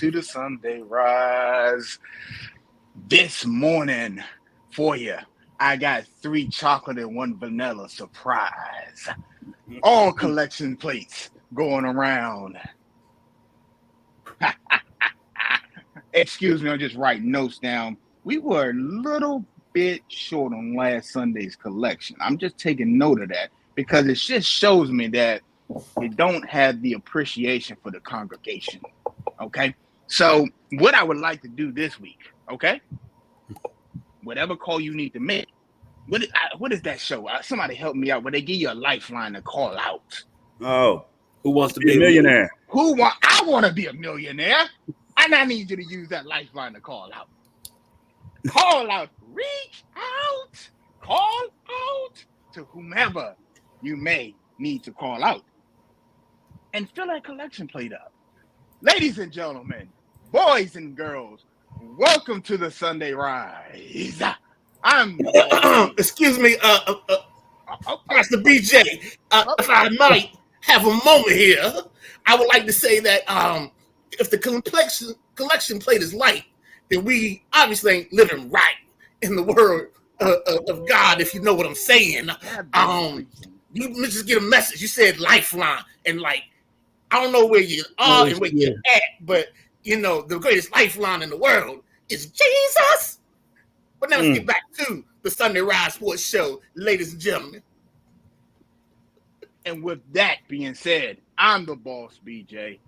to the Sunday Rise. This morning for you, I got 3 chocolate and 1 vanilla surprise. All collection plates going around. Excuse me, I'm just writing notes down. We were a little bit short on last Sunday's collection. I'm just taking note of that because it just shows me that you don't have the appreciation for the congregation. Okay? So, what I would like to do this week, okay? Whatever call you need to make. What is that show? Somebody help me out. Where they give you a lifeline to call out. Oh, who wants to be a millionaire? I want to be a millionaire, and I need you to use that lifeline to call out. Call out, reach out, call out to whomever you may need to call out, and fill that collection plate up. Ladies and gentlemen, boys and girls, welcome to the Sunday Rise. I'm excuse me, Pastor BJ. If I might have a moment here, I would like to say that if the collection plate is light, then we obviously ain't living right in the world of God, if you know what I'm saying. You just get a message. You said lifeline, and like, I don't know where you are and where you're at, but you know, the greatest lifeline in the world is Jesus. But now let's get back to the Sunday Rise Sports Show, ladies and gentlemen. And with that being said, I'm the boss, BJ.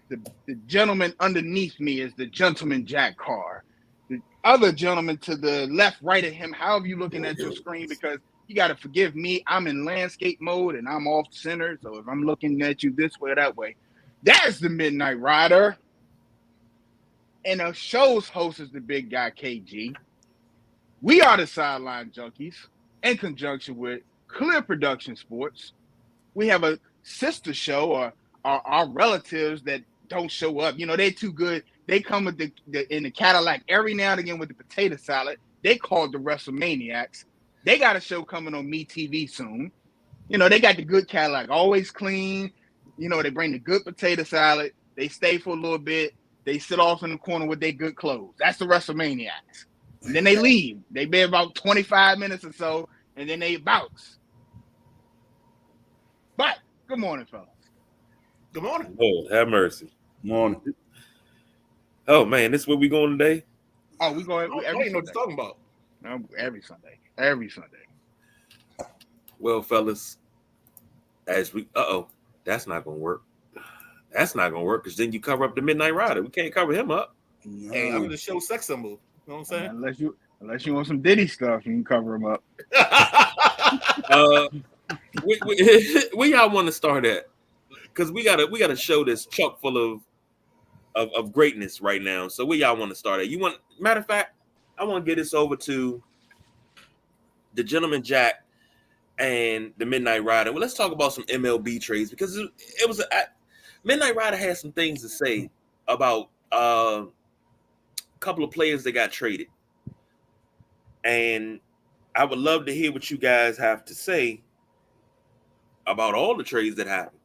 The gentleman underneath me is the gentleman Jack Carr. The other gentleman to the left, right of him, however you're looking at your screen, because you got to forgive me. I'm in landscape mode and I'm off center. So if I'm looking at you this way or that way, that's the Midnight Rider. And the show's host is the big guy, KG. We are the Sideline Junkies in conjunction with Clear Production Sports. We have a sister show, or our relatives that don't show up. You know, they're too good. They come with in the Cadillac every now and again with the potato salad. They called the WrestleManiacs. They got a show coming on MeTV soon. You know, they got the good Cadillac, always clean. You know, they bring the good potato salad. They stay for a little bit. They sit off in the corner with their good clothes. That's the WrestleManiacs. And then they leave. They be about 25 minutes or so, and then they bounce. But good morning, fellas. Good morning. Lord, have mercy. Morning. Oh man, this is where we going today? Oh, we going every Sunday. Know what you're talking about. Every Sunday. Every Sunday. Well, fellas, as we that's not gonna work. That's not gonna work because then you cover up the Midnight Rider. We can't cover him up. No. Hey, I'm the show sex symbol. You know what I'm saying? Unless you want some Diddy stuff, you can cover him up. Where y'all want to start at? Because we got a show that's chock full of greatness right now. So where y'all want to start at? Matter of fact, I want to get this over to the gentleman Jack and the Midnight Rider. Well, let's talk about some MLB trades because it was Midnight Rider had some things to say about a couple of players that got traded, and I would love to hear what you guys have to say about all the trades that happened.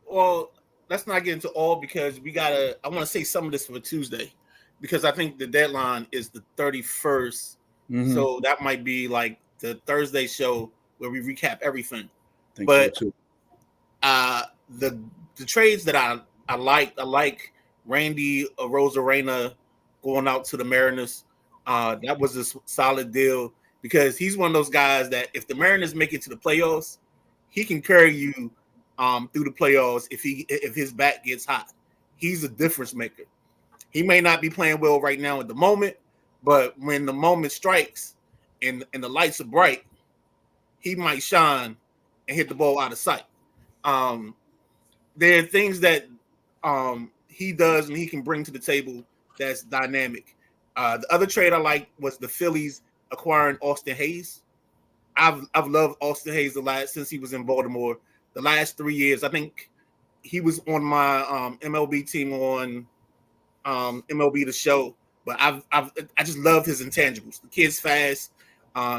Well, let's not get into all because I want to say some of this for Tuesday because I think the deadline is the 31st. Mm-hmm. So that might be like the Thursday show where we recap everything. But so the trades that I like Randy Arozarena going out to the Mariners. That was a solid deal because he's one of those guys that if the Mariners make it to the playoffs, he can carry you through the playoffs if his bat gets hot. He's a difference maker. He may not be playing well right now at the moment, but when the moment strikes and the lights are bright, he might shine and hit the ball out of sight. There are things that he does and he can bring to the table that's dynamic. The other trade I like was the Phillies acquiring Austin Hayes. I've loved Austin Hayes since he was in Baltimore. The last 3 years, I think he was on my MLB team on MLB The Show. But I just love his intangibles. The kid's fast.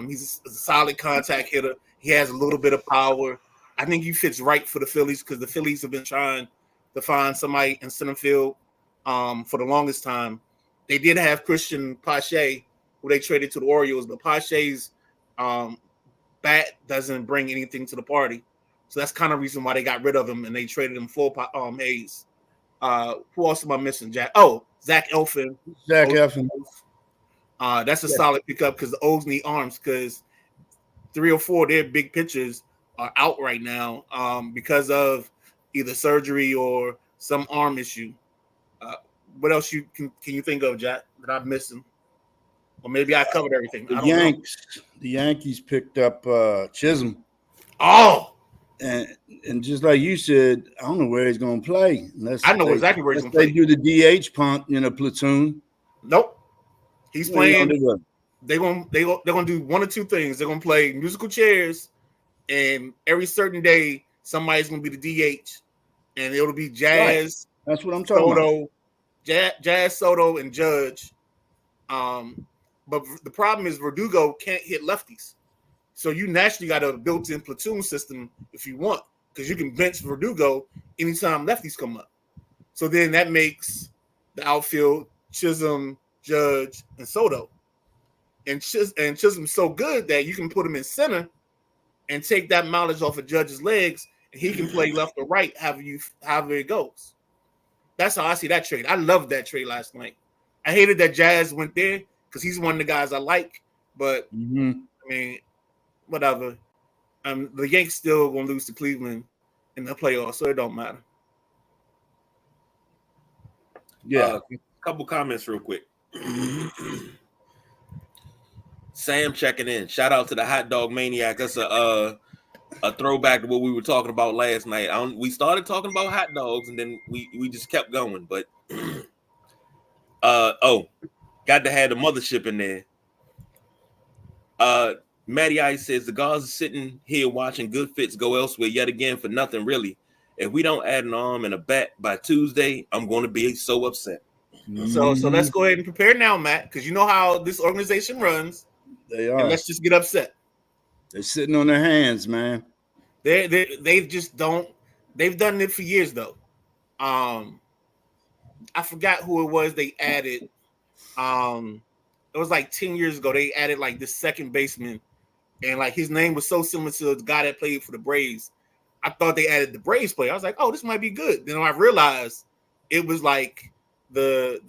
He's a solid contact hitter. He has a little bit of power. I think he fits right for the Phillies because the Phillies have been trying to find somebody in center field for the longest time. They did have Christian Pache, who they traded to the Orioles, but Pache's bat doesn't bring anything to the party. So that's kind of reason why they got rid of him and they traded him for Hayes. Who else am I missing? Zach Eflin. Zach Eflin. That's a solid pickup because the O's need arms because 3 or 4 of their big pitchers are out right now because of either surgery or some arm issue. What else can you think of, Jack, that I'm missing? Or maybe I covered everything. The Yankees picked up Chisholm. Oh, and just like you said, I don't know where he's going to play. I know exactly where he's going to play. They do the DH punt in a platoon. Nope, he's playing. They're gonna do one or two things. They're gonna play musical chairs, and every certain day somebody's gonna be the DH, and it'll be Jazz. Right. That's what I'm talking about. Jazz, Soto, and Judge. But the problem is Verdugo can't hit lefties. So you naturally got a built-in platoon system if you want, because you can bench Verdugo anytime lefties come up. So then that makes the outfield Chisholm, Judge, and Soto. And Chisholm's so good that you can put him in center and take that mileage off of Judge's legs, and he can play left or right, however it goes. That's how I see that trade. I loved that trade last night. I hated that Jazz went there because he's one of the guys I like. But, I mean, whatever. The Yankees still going to lose to Cleveland in the playoffs, so it don't matter. Yeah. A couple comments real quick. Sam checking in. Shout out to the Hot Dog Maniac. That's a throwback to what we were talking about last night. We started talking about hot dogs and then we just kept going. But got to have the mothership in there. Matty Ice says the guards are sitting here watching good fits go elsewhere yet again for nothing really. If we don't add an arm and a bat by Tuesday, I'm going to be so upset. So let's go ahead and prepare now, Matt, because you know how this organization runs. They are. And let's just get upset. They're sitting on their hands, man. They've just don't. They've done it for years though. I forgot who it was they added. It was like 10 years ago. They added like this second baseman, and like his name was so similar to the guy that played for the Braves. I thought they added the Braves player. I was like, oh, this might be good. Then I realized it was like the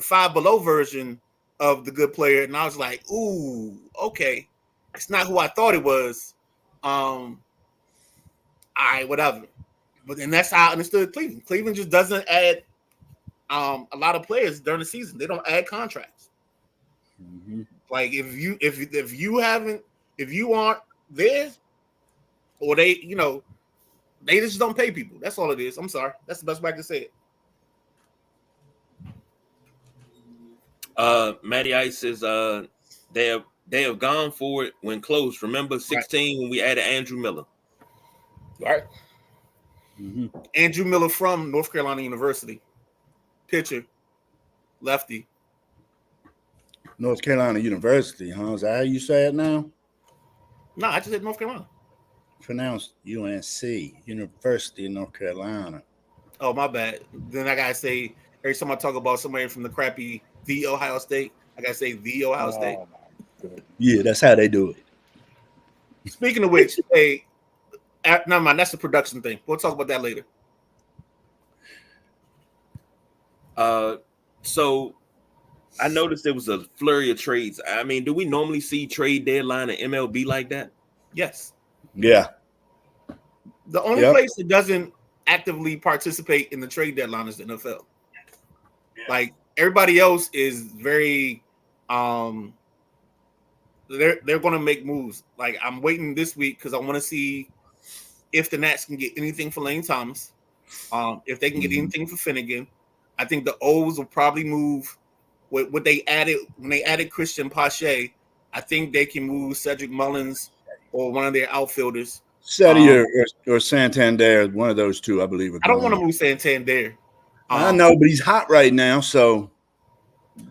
Five Below version of the good player, and I was like, ooh, okay. It's not who I thought it was. All right, whatever. But then that's how I understood Cleveland. Cleveland just doesn't add a lot of players during the season. They don't add contracts. Like if you aren't there, or they just don't pay people. That's all it is. I'm sorry. That's the best way I can say it. Matty Ice says they have gone for it when close. Remember 16 when we added Andrew Miller. Right. Andrew Miller from North Carolina University. Pitcher. Lefty. North Carolina University, huh? Is that how you say it now? No, I just said North Carolina. Pronounced UNC, University of North Carolina. Oh, my bad. Then I gotta say, every time I talk about somebody from the crappy The Ohio State, I gotta say The Ohio State. Yeah, that's how they do it. Speaking of which, hey, never mind, that's a production thing. We'll talk about that later. So I noticed there was a flurry of trades. I mean, do we normally see trade deadline at MLB like that? Yes. Yeah. The only place that doesn't actively participate in the trade deadline is the NFL. Like everybody else is very they're going to make moves. Like I'm waiting this week because I want to see if the Nats can get anything for Lane Thomas, if they can get anything for Finnegan. I think the O's will probably move what they added when they added Christian Pache. I think they can move Cedric Mullins or one of their outfielders. Seti or Santander, one of those two, I believe. I don't want to move Santander. I know, but he's hot right now, so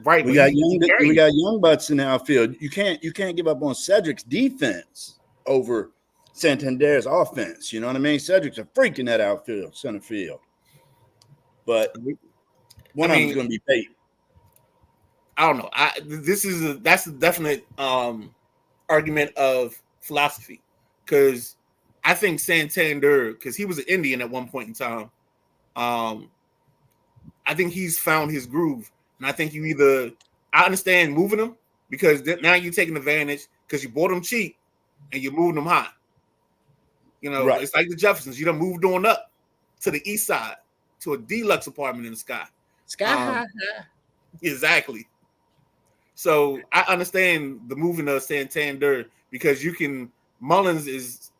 right. We got young butts in the outfield. You can't give up on Cedric's defense over Santander's offense. You know what I mean? Cedric's a freak in that outfield, center field. but one of them is going to be paid. I don't know. That's a definite argument of philosophy, because I think Santander, because he was an Indian at one point in time, I think he's found his groove, and I think I understand moving him, because now you're taking advantage because you bought him cheap and you're moving them high. You know, It's like the Jeffersons. You done moved on up to the east side to a deluxe apartment in the sky. Sky. Exactly. So I understand the moving of Santander, because Mullins is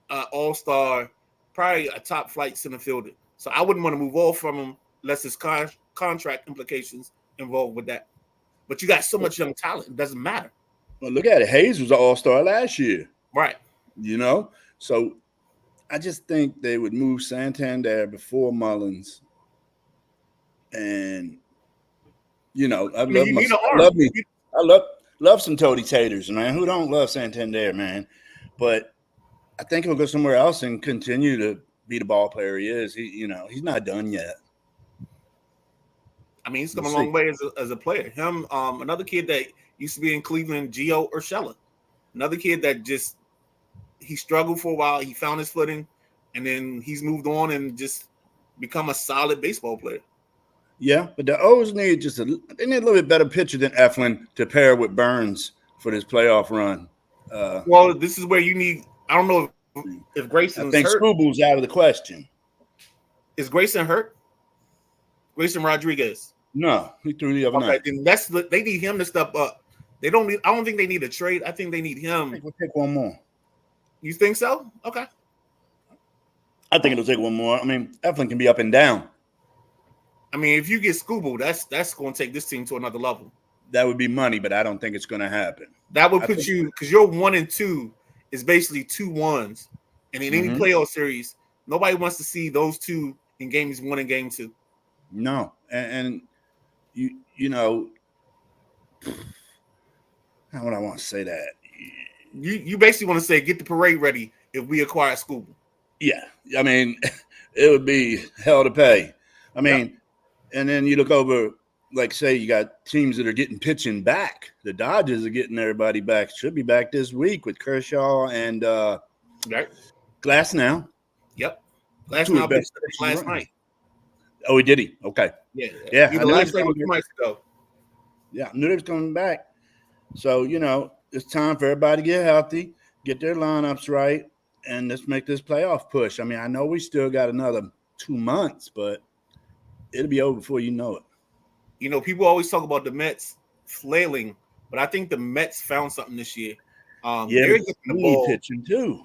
an all-star, probably a top flight center fielder. So I wouldn't want to move off from him unless there's contract implications involved with that. But you got so much young talent, it doesn't matter. Well, look at it. Hayes was an all-star last year. Right. You know? So I just think they would move Santander before Mullins. And, you know, I love some Toady Taters, man. Who don't love Santander, man? But I think he'll go somewhere else and continue to be the ball player he is. He's not done yet. I mean, he's come a long way as a player. Him, another kid that used to be in Cleveland, Gio Urshela. Another kid that he struggled for a while. He found his footing, and then he's moved on and just become a solid baseball player. Yeah, but the O's need a little bit better pitcher than Eflin to pair with Burns for this playoff run. Well, this is where you need. I don't know if Grayson's hurt. I think Scooble's out of the question. Is Grayson hurt? Grayson Rodriguez. No, he threw the other night. Then they need him to step up. I don't think they need a trade. I think they need him. I think we'll take one more. You think so? Okay. I think it'll take one more. I mean, Eflin can be up and down. I mean, if you get Scooble, that's going to take this team to another level. That would be money, but I don't think it's going to happen. That would put you, because your 1 and 2 is basically 2 1s, and in any playoff series, nobody wants to see those two in games 1 and game 2. No, and you know, how would I want to say that? You basically want to say, get the parade ready if we acquire Scooble. Yeah, I mean, it would be hell to pay. I mean, and then you look over, like, say you got teams that are getting pitching back. The Dodgers are getting everybody back. Should be back this week with Kershaw and Glass now. Yep. Glass now last night. Oh, he did he? Okay. Yeah. The last game was 2 nights ago. Yeah, I knew they was coming back. So, you know, it's time for everybody to get healthy, get their lineups right, and let's make this playoff push. I mean, I know we still got another 2 months, but it'll be over before you know it. You know, people always talk about the Mets flailing, but I think the Mets found something this year. They're getting the ball pitching too.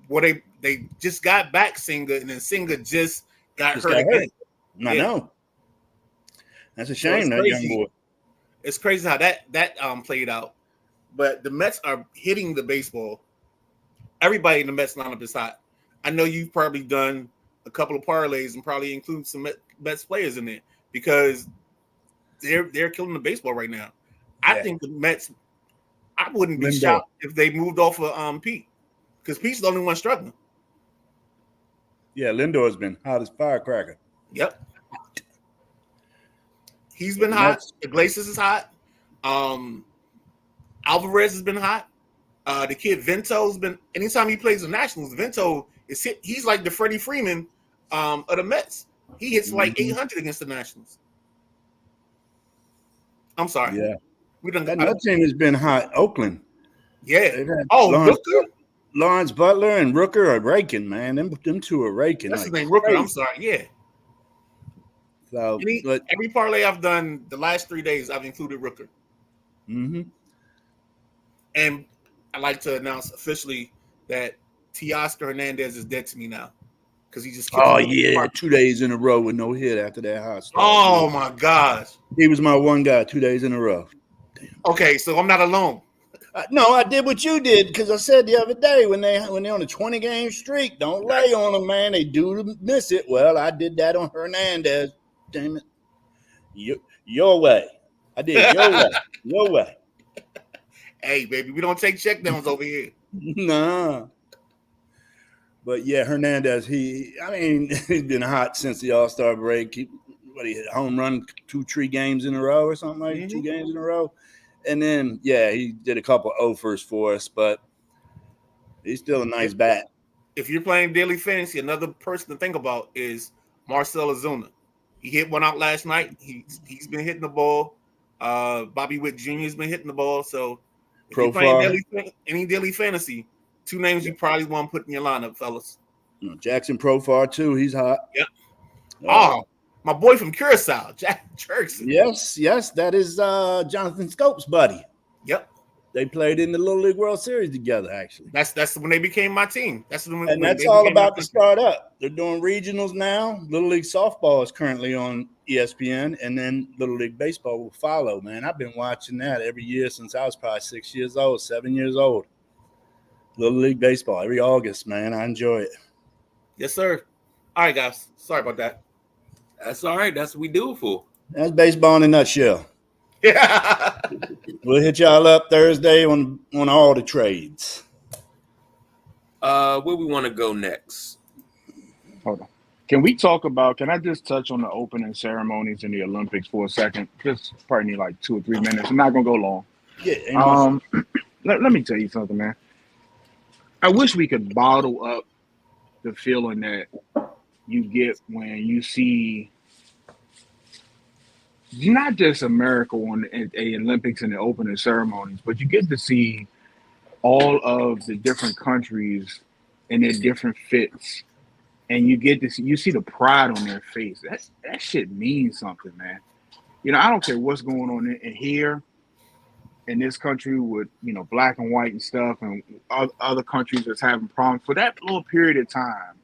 Where they just got back Singer, and then Singer just got hurt again. I know. That's a shame, that young boy. It's crazy how that played out. But the Mets are hitting the baseball. Everybody in the Mets lineup is hot. I know you've probably done a couple of parlays and probably include some Mets players in there, because they're killing the baseball right now. I think the Mets, I wouldn't be shocked if they moved off of Pete, because Pete's the only one struggling. Yeah, Lindor has been hot as firecracker. Yep. He's been hot. Iglesias is hot. Alvarez has been hot. The kid Vento's been. Anytime he plays the Nationals, Vento is hit. He's like the Freddie Freeman of the Mets. He hits like 800 against the Nationals. I'm sorry. Yeah. That team has been hot. Oakland. Yeah. Rooker? Lawrence Butler and Rooker are raking, man. Them two are raking. That's his name, Rooker. I'm sorry. Yeah. So, every parlay I've done the last 3 days, I've included Rooker. Mm-hmm. And I like to announce officially that Teoscar Hernandez is dead to me now, because he just 2 days in a row with no hit after that hot start. Oh my gosh, he was my one guy 2 days in a row. Damn. Okay, so I'm not alone. No, I did what you did, because I said the other day when they're on a 20-game streak, don't lay on them, man. They do miss it. Well, I did that on Hernandez. Damn it, your way. I did your way. Hey, baby, we don't take checkdowns over here. Nah. But yeah, Hernandez, he's been hot since the All-Star break. He hit a home run 2-3 games in a row or something like 2 games in a row. And then, yeah, he did a couple offers for us, but he's still a nice bat. If you're playing daily fantasy, another person to think about is Marcell Ozuna. He hit one out last night. He's been hitting the ball. Bobby Witt Jr. has been hitting the ball. So if you're playing any daily fantasy, 2 names you probably want to put in your lineup, fellas. Jackson Profar, too. He's hot. Yep. My boy from Curacao, Jack Jerkson. Yes. That is Jonathan Scope's buddy. Yep. They played in the Little League World Series together, actually. That's when they became my team. That's all about to start up. They're doing regionals now. Little League Softball is currently on ESPN, and then Little League Baseball will follow, man. I've been watching that every year since I was probably 7 years old. Little League Baseball every August, man. I enjoy it. Yes, sir. All right, guys. Sorry about that. That's all right. That's what we do it for. That's baseball in a nutshell. Yeah. We'll hit y'all up Thursday on all the trades. Where we want to go next? Hold on. Can I just touch on the opening ceremonies in the Olympics for a second? Just probably need like 2 or 3 minutes. I'm not gonna go long. Yeah. Let me tell you something, man. I wish we could bottle up the feeling that you get when you see not just America on the Olympics and the opening ceremonies, but you get to see all of the different countries and their different fits, and you see the pride on their face. That shit means something, man. I don't care what's going on in here in this country with black and white and stuff, and other countries that's having problems. For that little period of time,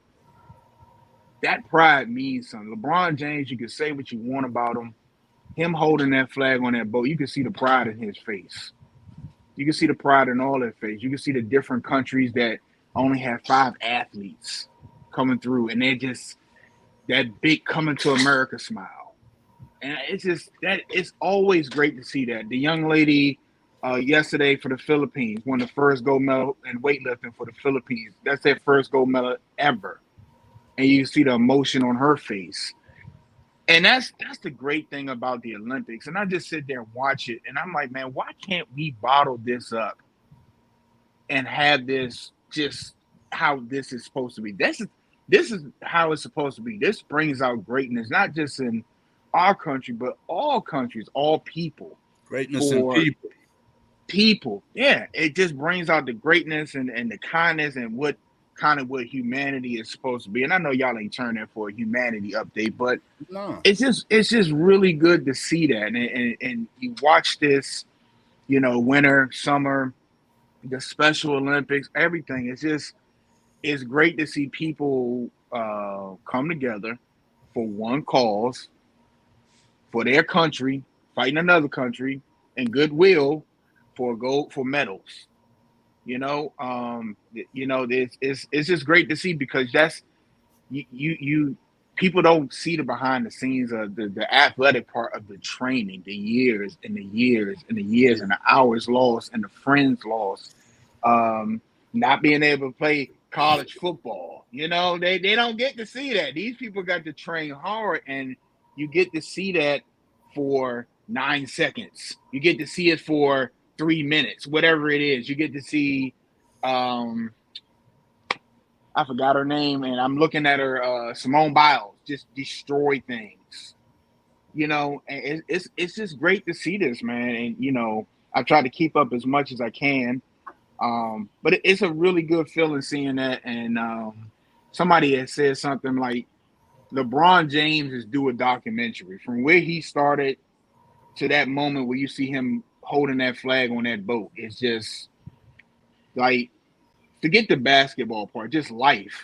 that pride means something. LeBron James, you can say what you want about him holding that flag on that boat, you can see the pride in his face. You can see the pride in all their face. You can see the different countries that only have 5 athletes coming through, and they're just that big coming to America smile. And it's always great to see that. The young lady yesterday for the Philippines won the first gold medal in weightlifting for the Philippines. That's their first gold medal ever. And you see the emotion on her face. And that's the great thing about the Olympics. And I just sit there and watch it. And I'm like, man, why can't we bottle this up and have this just how this is supposed to be? This is how it's supposed to be. This brings out greatness, not just in our country, but all countries, all people. Greatness in people. People. Yeah. It just brings out the greatness and the kindness and what humanity is supposed to be. And I know y'all ain't turning for a humanity update, but no. It's just really good to see that. And you watch this, winter, summer, the Special Olympics, everything. It's great to see people come together for one cause, for their country, fighting another country, and goodwill for medals. It's just great to see, because that's you people don't see the behind the scenes of the athletic part of the training, the years and the years and the years and the hours lost and the friends lost, not being able to play college football. They don't get to see that. These people got to train hard, and you get to see that for 9 seconds. You get to see it for 3 minutes, whatever it is. You get to see, I forgot her name, and I'm looking at her, Simone Biles, just destroy things, and it's just great to see this, man. And, I try to keep up as much as I can. But it's a really good feeling seeing that. And somebody had said something like, LeBron James is due a documentary from where he started to that moment where you see him holding that flag on that boat. It's just like, forget the basketball part, just life,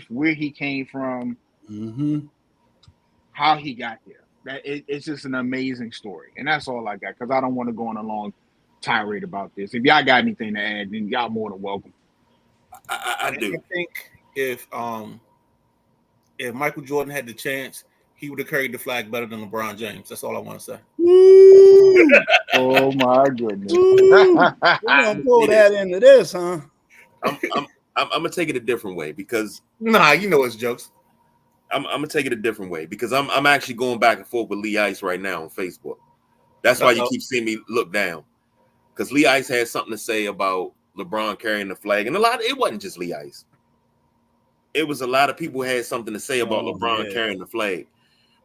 where he came from, how he got there. It's just an amazing story. And that's all I got, because I don't want to go on a long tirade about this. If y'all got anything to add, then y'all more than welcome. I do. I think if Michael Jordan had the chance, he would have carried the flag better than LeBron James. That's all I want to say. Oh my goodness. We're gonna pull that into this, huh? I'm gonna take it a different way because Nah, you know it's jokes. I'm gonna take it a different way because I'm actually going back and forth with Lee Ice right now on Facebook. That's why you keep seeing me look down, because Lee Ice had something to say about LeBron carrying the flag, and it wasn't just Lee Ice. It was a lot of people who had something to say about LeBron carrying the flag.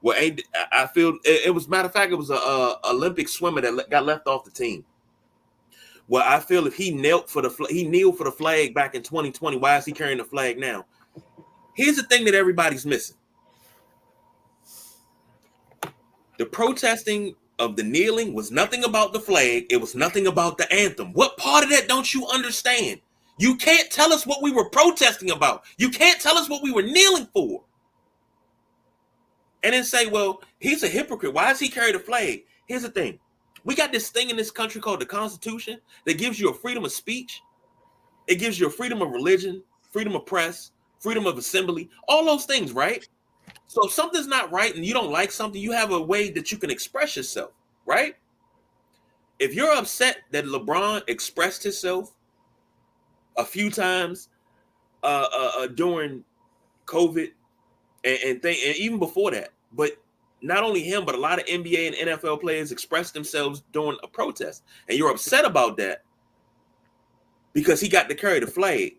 Well, I feel it was, matter of fact, it was a Olympic swimmer that got left off the team. Well, I feel if he kneeled for the flag back in 2020, why is he carrying the flag now? Here's the thing that everybody's missing. The protesting of the kneeling was nothing about the flag. It was nothing about the anthem. What part of that don't you understand? You can't tell us what we were protesting about. You can't tell us what we were kneeling for. And then say, well, he's a hypocrite. Why does he carry the flag? Here's the thing. We got this thing in this country called the Constitution that gives you a freedom of speech. It gives you a freedom of religion, freedom of press, freedom of assembly, all those things, right? So if something's not right and you don't like something, you have a way that you can express yourself, right? If you're upset that LeBron expressed himself a few times during COVID and even before that, but not only him, but a lot of NBA and NFL players expressed themselves during a protest, and you're upset about that because he got to carry the flag.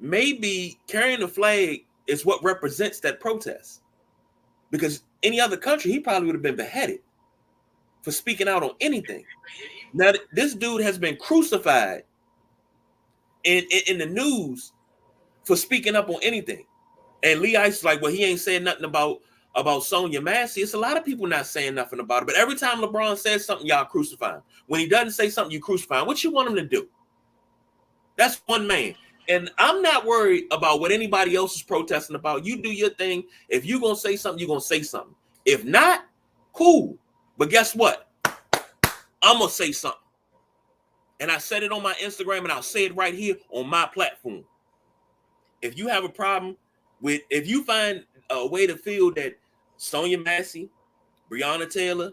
Maybe carrying the flag is what represents that protest, because any other country, he probably would have been beheaded for speaking out on anything. Now, this dude has been crucified in the news for speaking up on anything. And Lee Ice is like, well, he ain't saying nothing about Sonya Massey. It's a lot of people not saying nothing about it. But every time LeBron says something, y'all crucify him. When he doesn't say something, you crucify him. What you want him to do? That's one man. And I'm not worried about what anybody else is protesting about. You do your thing. If you're going to say something, you're going to say something. If not, cool. But guess what? I'm going to say something. And I said it on my Instagram, and I'll say it right here on my platform. If you have a problem with, if you find a way to feel that Sonya Massey, Breonna Taylor,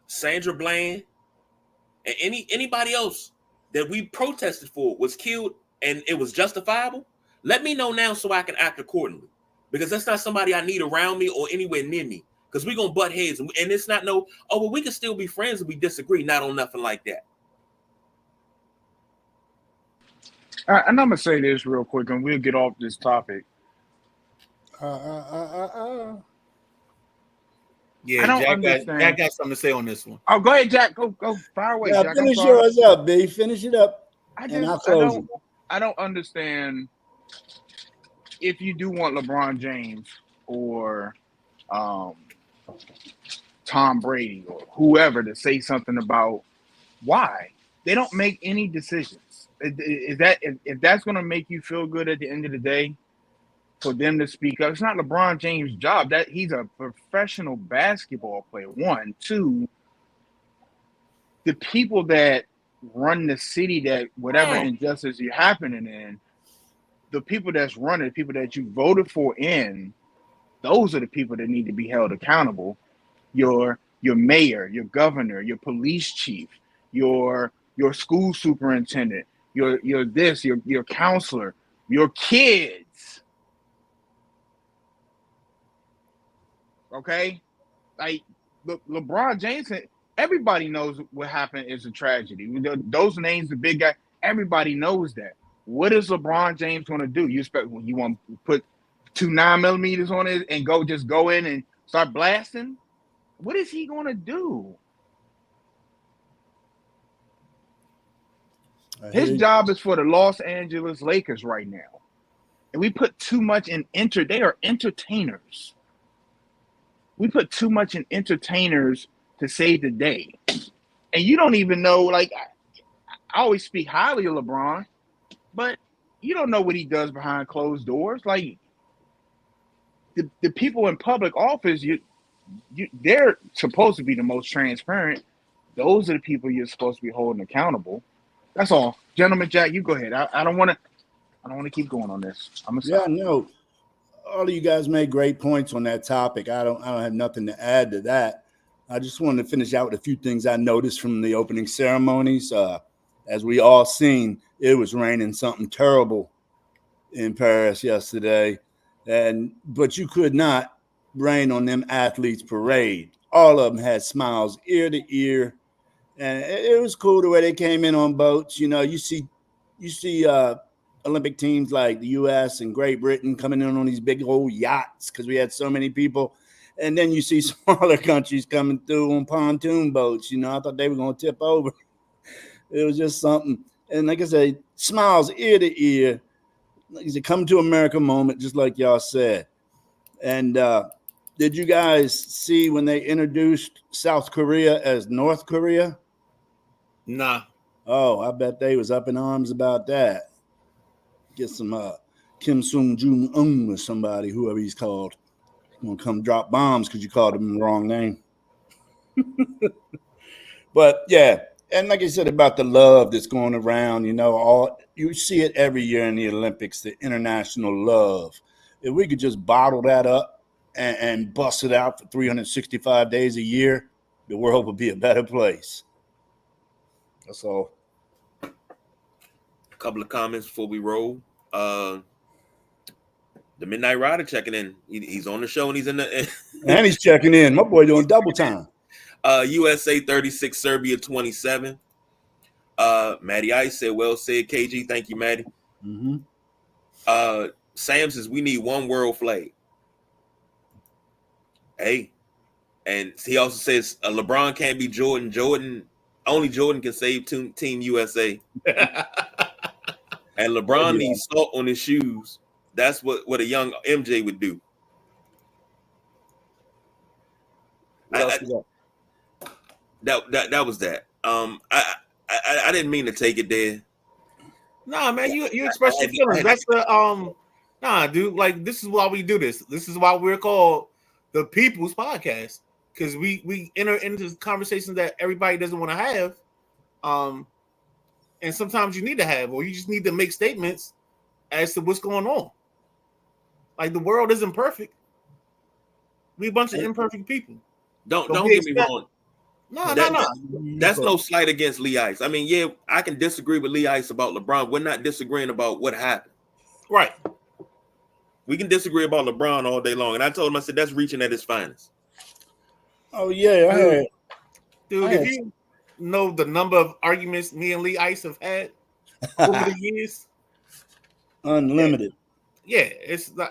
Sandra Bland, and anybody else that we protested for was killed and it was justifiable, let me know now so I can act accordingly. Because that's not somebody I need around me or anywhere near me. Because we're going to butt heads. And it's not we can still be friends if we disagree. Not on nothing like that. And I'm going to say this real quick, and we'll get off this topic. Yeah, I don't Jack understand. got something to say on this one. Oh, go ahead, Jack. Go fire away, Yeah, Jack. finish yours up, B. Finish it up. I don't understand if you do want LeBron James or Tom Brady or whoever to say something about why they don't make any decisions. If that's going to make you feel good at the end of the day, for them to speak up, it's not LeBron James' job. That he's a professional basketball player. One, two, the people that run the city, that whatever injustice you're happening in, the people that's running, the people that you voted for in, those are the people that need to be held accountable. Your mayor, your governor, your police chief, your school superintendent, your counselor, your kids. Okay, like LeBron James, everybody knows what happened is a tragedy. Those names, the big guy, everybody knows that. What is LeBron James going to do? You expect you want to put 2 9mm on it and go in and start blasting? What is he going to do? His job is for the Los Angeles Lakers right now, and we put too much in They are entertainers. We put too much in entertainers to save the day. And you don't even know, like, I always speak highly of LeBron, but you don't know what he does behind closed doors. Like, the people in public office, they're supposed to be the most transparent. Those are the people you're supposed to be holding accountable. That's all. Gentleman Jack, you go ahead. I don't want to keep going on this. No. All of you guys made great points on that topic. I don't have nothing to add to that. I just wanted to finish out with a few things I noticed from the opening ceremonies. as we all seen, it was raining something terrible in Paris yesterday, but you could not rain on them athletes' parade. All of them had smiles ear to ear, and it was cool the way they came in on boats. You know, you see Olympic teams like the U.S. and Great Britain coming in on these big old yachts because we had so many people, and then you see smaller countries coming through on pontoon boats. You know, I thought they were going to tip over. It was just something, and like I said, smiles ear to ear. It's a come to America moment, just like y'all said. And did you guys see when they introduced South Korea as North Korea? Nah. Oh, I bet they was up in arms about that. Get some Kim Jong-un or somebody, whoever he's called, gonna come drop bombs because you called him the wrong name. But yeah, and like I said about the love that's going around, you know, you see it every year in the Olympics, the international love. If we could just bottle that up and bust it out for 365 days a year, the world would be a better place. That's all. A couple of comments before we roll. The Midnight Rider checking in. He's on the show and he's in the and he's checking in. My boy doing double time. USA 36, Serbia 27. Matty Ice said, well said, KG. Thank you, Matty. Mm-hmm. Sam says, we need one world flag. Hey. And he also says, LeBron can't be Jordan. Only Jordan can save Team USA. And LeBron needs salt on his shoes. That's what a young MJ would do. That was that. I didn't mean to take it there. Nah, man, you express your feelings. That's the nah, dude. Like, this is why we do this. This is why we're called the People's Podcast, because we enter into conversations that everybody doesn't want to have. And sometimes you need to have, or you just need to make statements as to what's going on. Like, the world isn't perfect. We a bunch of imperfect people. Don't get me wrong. No. That's no slight against Lee Ice. I mean, yeah, I can disagree with Lee Ice about LeBron. We're not disagreeing about what happened. Right. We can disagree about LeBron all day long. And I told him, I said, that's reaching at his finest. Oh, yeah, I heard. Dude, if you know the number of arguments me and Lee Ice have had over the years. Unlimited. Yeah, it's not.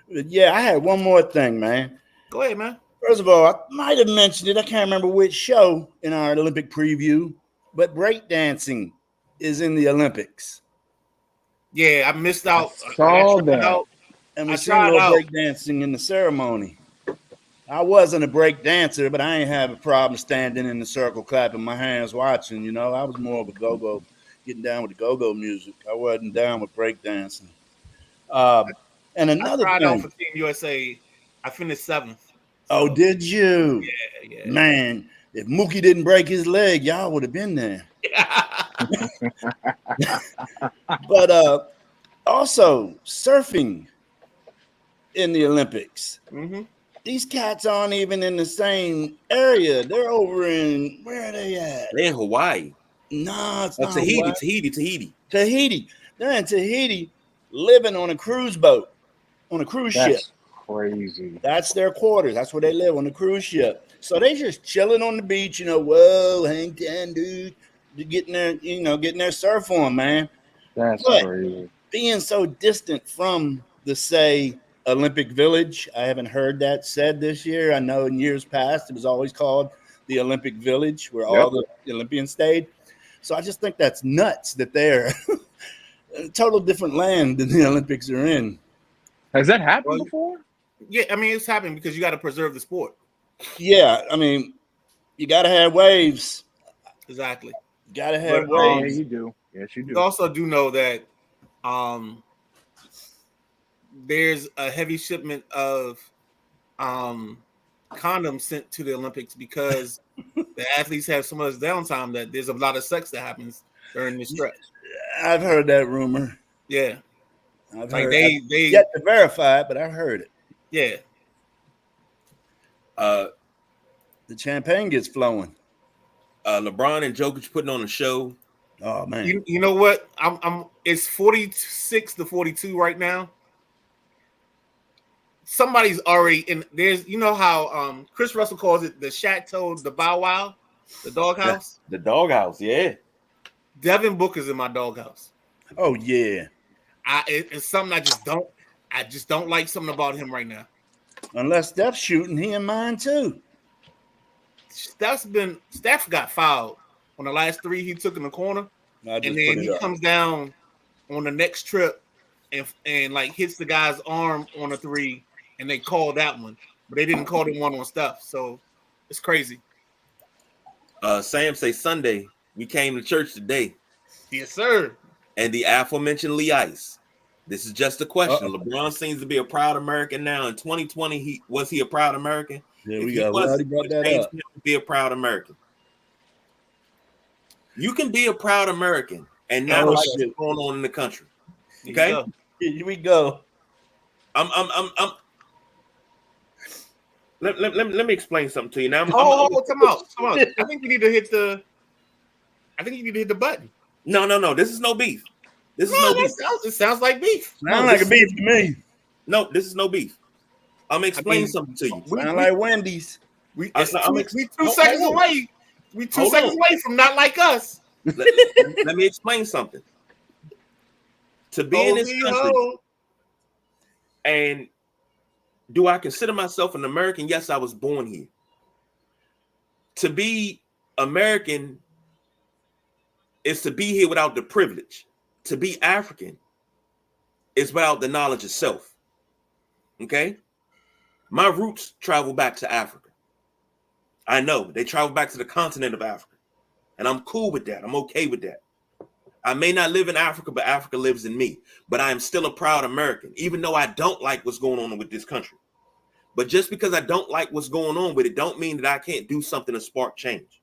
Yeah, I had one more thing, man. Go ahead, man. First of all, I might have mentioned it. I can't remember which show in our Olympic preview, but breakdancing is in the Olympics. Yeah, I missed out. I saw that. And we seen a little breakdancing in the ceremony. I wasn't a break dancer, but I ain't have a problem standing in the circle, clapping my hands, watching. You know, I was more of a go-go, getting down with the go-go music. I wasn't down with break dancing. And another I tried thing, out for Team USA. I finished 7th. Oh, did you? Yeah. Man, if Mookie didn't break his leg, y'all would have been there. But also surfing in the Olympics. Mm-hmm. These cats aren't even in the same area. They're over in, where are they at? They're in Hawaii. No, it's not Tahiti. Tahiti. They're in Tahiti living on a cruise boat, on a cruise ship. Crazy. That's their quarters. That's where they live, on the cruise ship. So they just chilling on the beach, you know, whoa, hang ten, dude. Getting their surf on, man. That's crazy. Being so distant from the, say, Olympic Village, I haven't heard that said this year. I know in years past it was always called the Olympic Village, where all the Olympians stayed. So I just think that's nuts that they're a total different land than the Olympics are in. Has that happened before? Yeah, I mean, it's happening because you got to preserve the sport. Yeah, I mean, you got to have waves. Exactly. Got to have Yeah, waves. you do. Yes, you do. You also do know that there's a heavy shipment of condoms sent to the Olympics because the athletes have so much downtime that there's a lot of sex that happens during this stretch. I've heard that rumor. Yeah. I've Like heard, they yet to verify it, but I've heard it. Yeah. The champagne gets flowing. LeBron and Jokic putting on a show. Oh man, You know what? I'm. It's 46-42 right now. Somebody's already in. There's. You know how Chris Russell calls it the Chateau, the Bow Wow, the doghouse. The doghouse, yeah. Devin Booker's in my doghouse. oh yeah. It's something I just don't like something about him right now. Unless Steph's shooting, he in mine too. Steph got fouled on the last 3 he took in the corner, I just and put then it he up. comes down on the next trip and like hits the guy's arm on a 3, and they called that one, but they didn't call the one on Steph. So it's crazy. Sam say Sunday we came to church today, Yes, sir. and the aforementioned Lee Ice. This is just a question. Uh-oh. LeBron seems to be a proud American now. In 2020, was he a proud American? There If we he go. We wasn't, already brought that James up. Smith would be a proud American. You can be a proud American and not Oh, like shit. what's going on in the country. There you Okay? go. Here we go. Let me explain something to you now. Come out. I think you need to hit the button. No. This is no beef. This is no beef. It sounds like beef. Sound like a beef to me. No, this is no beef. I'm gonna explain something to you. Sound like Wendy's. We I'm 2 seconds away. We 2 seconds away from not like us. Let me explain something. To be in this country, and do I consider myself an American? Yes, I was born here. To be American is to be here without the privilege. To be African is without the knowledge of self. Okay? My roots travel back to Africa. I know they travel back to the continent of Africa. And I'm cool with that. I'm okay with that. I may not live in Africa, but Africa lives in me. But I am still a proud American, even though I don't like what's going on with this country. But just because I don't like what's going on with it, don't mean that I can't do something to spark change.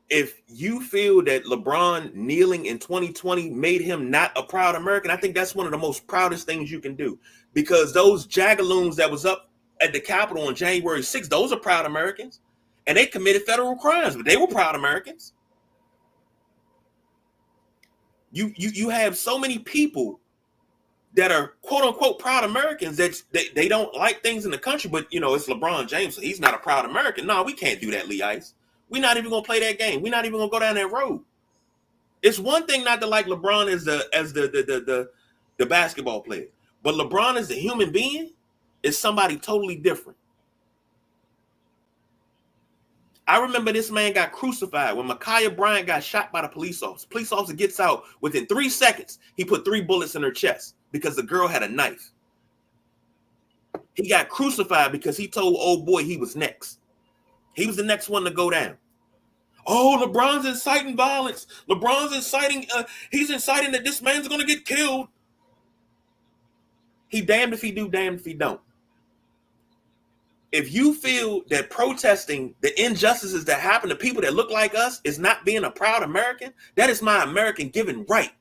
If you feel that LeBron kneeling in 2020 made him not a proud American, I think that's one of the most proudest things you can do. Because those jagaloons that was up at the Capitol on January 6th, those are proud Americans. And they committed federal crimes, but they were proud Americans. You have so many people that are quote unquote proud Americans that they don't like things in the country, but you know, it's LeBron James, so he's not a proud American. No, we can't do that, Lee Ice. We're not even gonna play that game. We're not even gonna go down that road. It's one thing not to like LeBron as the basketball player, but LeBron as a human being is somebody totally different. I remember this man got crucified when Ma'Khia Bryant got shot by the police officer. Police officer gets out within 3 seconds. He put 3 bullets in her chest because the girl had a knife. He got crucified because he told old boy he was next. He was the next one to go down. Oh, LeBron's inciting violence. LeBron's inciting, he's inciting that this man's going to get killed. He damned if he do, damned if he don't. If you feel that protesting the injustices that happen to people that look like us is not being a proud American, that is my American given right.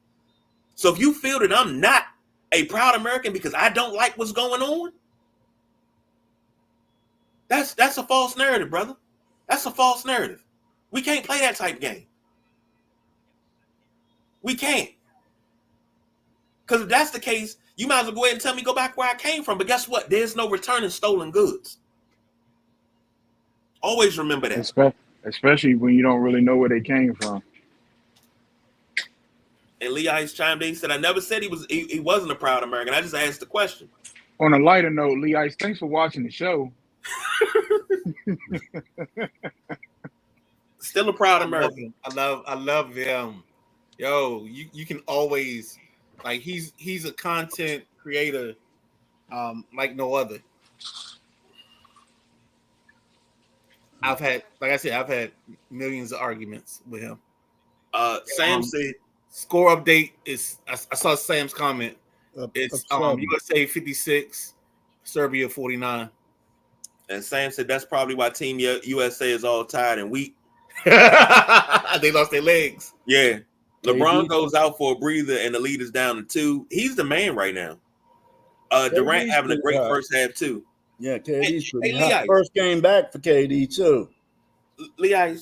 So if you feel that I'm not a proud American because I don't like what's going on, that's a false narrative, brother. That's a false narrative. We can't play that type game. We can't. Because if that's the case, you might as well go ahead and tell me go back where I came from. But guess what? There's no returning stolen goods. Always remember that. Especially when you don't really know where they came from. And Lee Ice chimed in. He said, I never said he wasn't a proud American. I just asked the question. On a lighter note, Lee Ice, thanks for watching the show. Still a proud American. I love him. Yo, you can always like he's a content creator like no other. I've had millions of arguments with him. Sam said score update is I saw Sam's comment. It's USA 56, Serbia 49. And Sam said that's probably why Team USA is all tired and weak. They lost their legs. Yeah. LeBron goes out for a breather and the lead is down to 2. He's the man right now. Durant having a great first half too. Yeah, KD's pretty Lee hot. Ice. First game back for KD too. Leah,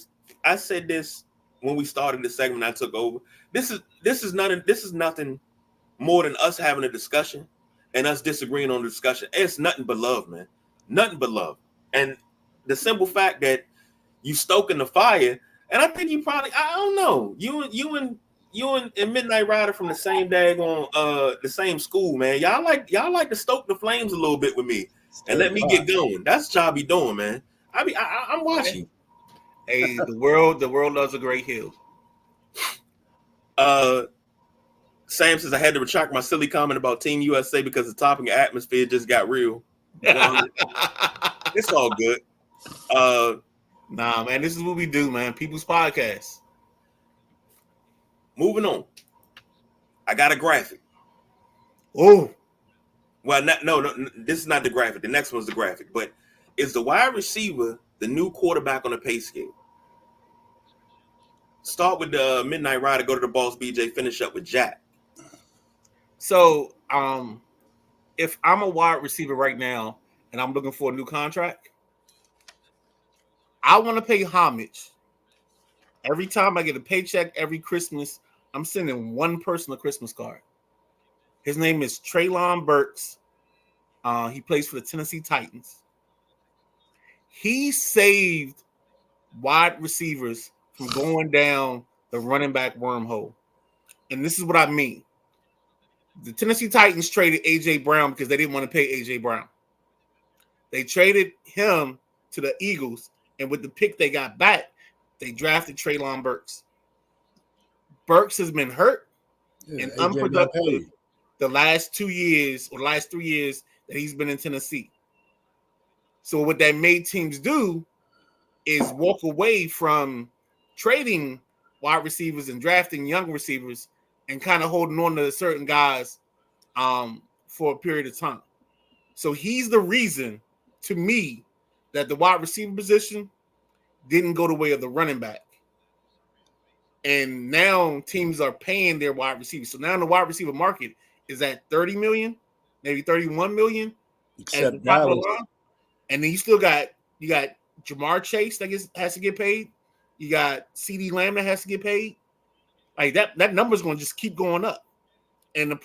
I said this when we started the segment. I took over. This is nothing more than us having a discussion and us disagreeing on the discussion. It's nothing but love, man. Nothing but love. And the simple fact that you stoking the fire, and I think you probably, I don't know, you and Midnight Rider from the same daggone the same school, man. Y'all like to stoke the flames a little bit with me and let me get going. That's what y'all be doing, man. I'm watching. Hey, the world loves a great heel. Sam says I had to retract my silly comment about Team USA because the topic atmosphere just got real. It's all good. Nah, man, this is what we do, man. People's Podcast. Moving on. I got a graphic. Oh, well, no, this is not the graphic. The next one's the graphic. But is the wide receiver the new quarterback on the pay scale? Start with the Midnight Rider, go to the Boss BJ, finish up with Jack. So, if I'm a wide receiver right now and I'm looking for a new contract, I want to pay homage. Every time I get a paycheck, every Christmas, I'm sending one person a Christmas card. His name is Treylon Burks. He plays for the Tennessee Titans. He saved wide receivers from going down the running back wormhole. And this is what I mean. The Tennessee Titans traded A.J. Brown because they didn't want to pay A.J. Brown. They traded him to the Eagles, and with the pick they got back, they drafted Treylon Burks. Burks has been hurt and unproductive the last 2 years or the last 3 years that he's been in Tennessee. So what that made teams do is walk away from trading wide receivers and drafting young receivers and kind of holding on to certain guys for a period of time. So he's the reason, to me, that the wide receiver position didn't go the way of the running back. And now teams are paying their wide receivers. So now the wide receiver market is at 30 million, maybe 31 million. Except Dallas. And then you got Jamar Chase that has to get paid. You got CeeDee Lamb that has to get paid. Like that number is going to just keep going up. And the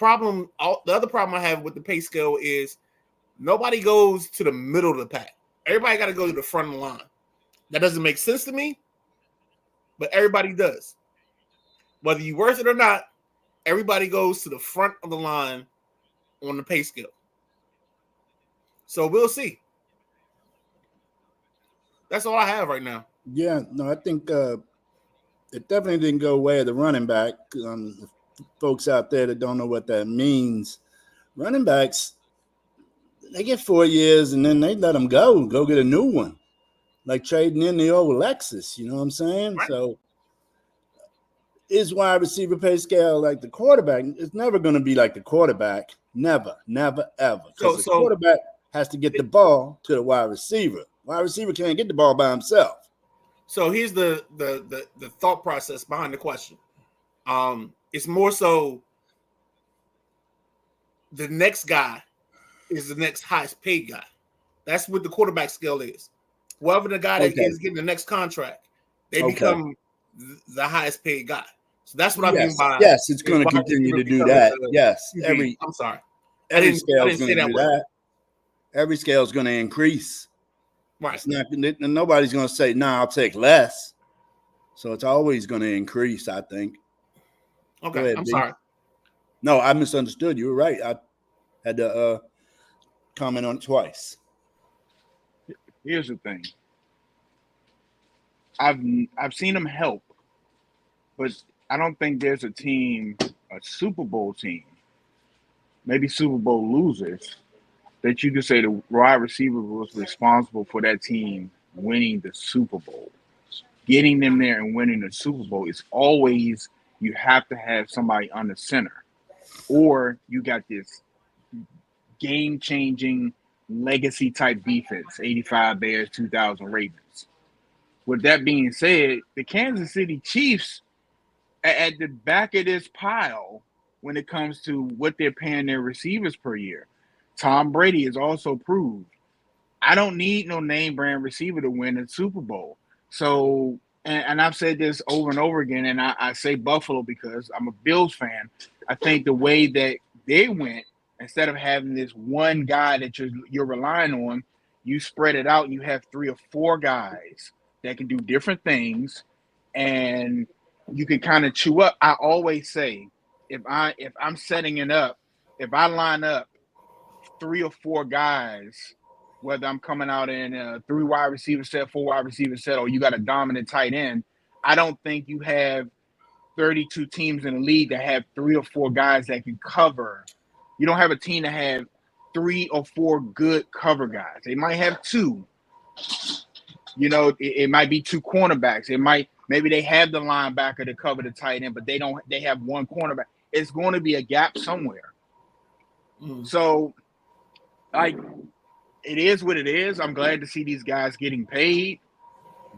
other problem I have with the pay scale is nobody goes to the middle of the pack. Everybody got to go to the front of the line. That doesn't make sense to me, but everybody does. Whether you're worth it or not, everybody goes to the front of the line on the pay scale. So we'll see. That's all I have right now. Yeah, no, I think it definitely didn't go away the running back. Folks out there that don't know what that means, running backs, they get 4 years and then they let them go get a new one, like trading in the old Lexus. You know what I'm saying? Right. So is wide receiver pay scale like the quarterback? It's never going to be like the quarterback. Never, ever. Because the quarterback has to get the ball to the wide receiver. Wide receiver can't get the ball by himself. So here's the thought process behind the question. It's more so the next guy is the next highest paid guy. That's what the quarterback scale is. Whoever the guy that is getting the next contract, they become the highest paid guy. So that's what I mean by it's going to continue to do that. Yes, I'm sorry. Every scale is going to do that. Every scale is going to increase. Right. It's not, nobody's going to say, "Nah, I'll take less." So it's always going to increase, I think. Okay, ahead, I'm B. sorry. No, I misunderstood. You were right. I had to comment on it twice. Here's the thing. I've seen them help, but I don't think there's a Super Bowl team, maybe Super Bowl losers, that you could say the wide receiver was responsible for that team winning the Super Bowl. Getting them there and winning the Super Bowl is always, you have to have somebody on the center, or you got this game-changing legacy type defense, 85 Bears, 2000 Ravens. With that being said, the Kansas City Chiefs at the back of this pile when it comes to what they're paying their receivers per year. Tom Brady has also proved, I don't need no name brand receiver to win a Super Bowl. So, and I've said this over and over again, and I say Buffalo because I'm a Bills fan. I think the way that they went, instead of having this one guy that you're relying on, you spread it out and you have 3 or 4 guys that can do different things, and you can kind of chew up. I always say, if I'm setting it up, if I line up 3 or 4 guys, whether I'm coming out in a 3 wide receiver set, 4 wide receiver set, or you got a dominant tight end, I don't think you have 32 teams in the league that have 3 or 4 guys that can cover. You don't have a team that have 3 or 4 good cover guys. They might have 2. You know, it might be 2 cornerbacks. Maybe they have the linebacker to cover the tight end, but they have 1 cornerback. It's going to be a gap somewhere. So, like, it is what it is. I'm glad to see these guys getting paid.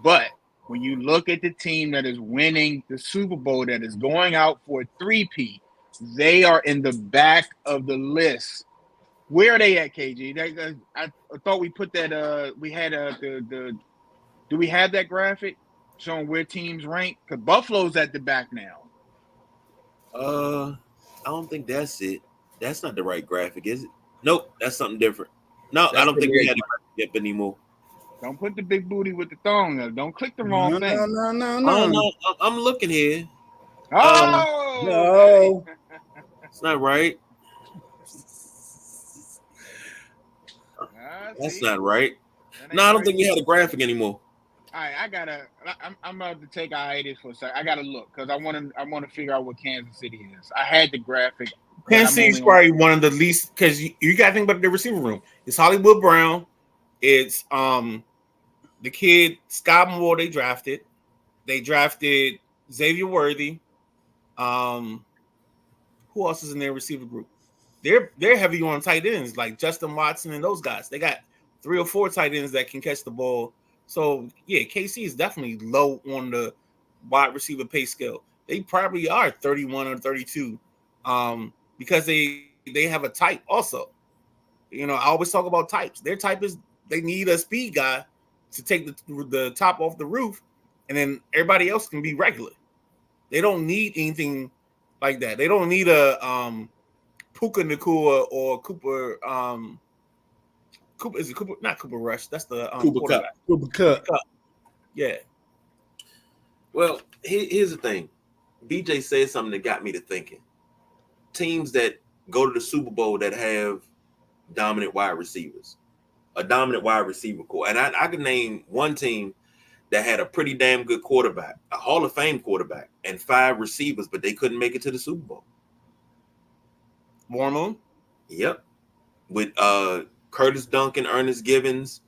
But when you look at the team that is winning the Super Bowl, that is going out for a 3-peat, they are in the back of the list. Where are they at, KG? I thought we put that. We had do we have that graphic showing where teams rank? Because Buffalo's at the back now. I don't think that's it. That's not the right graphic, is it? Nope, that's something different. No, I don't think we had it anymore. Don't put the big booty with the thong up. Don't click the wrong thing. No. I'm looking here. Oh no, it's not right. That's not right. No, I don't think we had a graphic anymore. All right, I'm about to take a hiatus for a second. I gotta look because I want to figure out what Kansas City is. I had the graphic. Kansas City is probably one of the least, because you got to think about the receiver room. It's Hollywood Brown. It's the kid Scott Moore they drafted. They drafted Xavier Worthy. Who else is in their receiver group? They're heavy on tight ends like Justin Watson and those guys. They got 3 or 4 tight ends that can catch the ball. So yeah, KC is definitely low on the wide receiver pay scale. They probably are 31 or 32, because they have a type also. You know, I always talk about types. Their type is they need a speed guy to take the top off the roof, and then everybody else can be regular. They don't need anything like that. They don't need a Puka Nacua or Cooper. Cooper is it Cooper? Not Cooper Rush. That's the Cooper Kupp. Cooper Kupp. Yeah. Well, here's the thing. BJ said something that got me to thinking. Teams that go to the Super Bowl that have dominant wide receivers, a dominant wide receiver core. And I could name one team that had a pretty damn good quarterback, a Hall of Fame quarterback, and 5 receivers, but they couldn't make it to the Super Bowl. Warren Moon? Yep. With Curtis Duncan, Ernest Givens,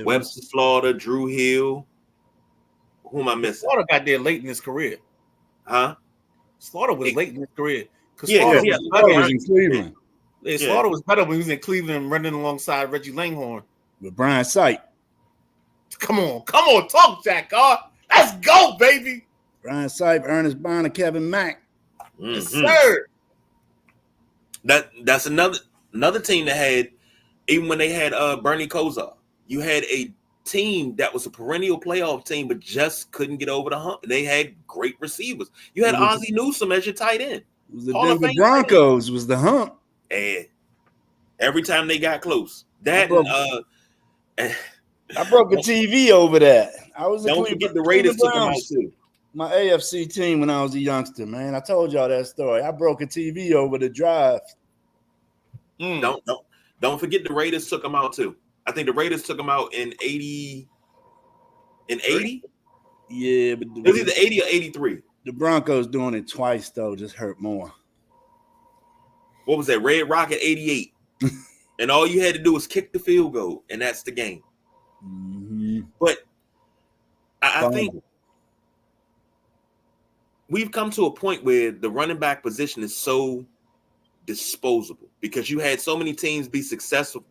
Webster Slaughter, Drew Hill. Who am I missing? Slaughter got there late in his career. Huh? Slaughter was late in his career. Slaughter was in Cleveland. Yeah, Slaughter was better when he was in Cleveland running alongside Reggie Langhorne. With Brian Sight. Come on, talk, Jack Carr. Let's go, baby. Brian Sight, Ernest Bonner, Kevin Mack. Mm-hmm. Yes, sir. That's another team that had, even when they had Bernie Kosar, you had a team that was a perennial playoff team, but just couldn't get over the hump. They had great receivers. You had Ozzie Newsome as your tight end. It was the Denver Broncos was the hump. And every time they got close, I broke a TV over that. I was don't forget the Raiders took them out too. My AFC team when I was a youngster, man. I told y'all that story. I broke a TV over the drive. Don't forget the Raiders took them out too. I think the Raiders took them out in 80. In 80? Yeah, but it was either 80 or 83. The Broncos doing it twice though just hurt more. What was that? Red Rocket 88. And all you had to do was kick the field goal, and that's the game. Mm-hmm. But I think we've come to a point where the running back position is so disposable because you had so many teams be successful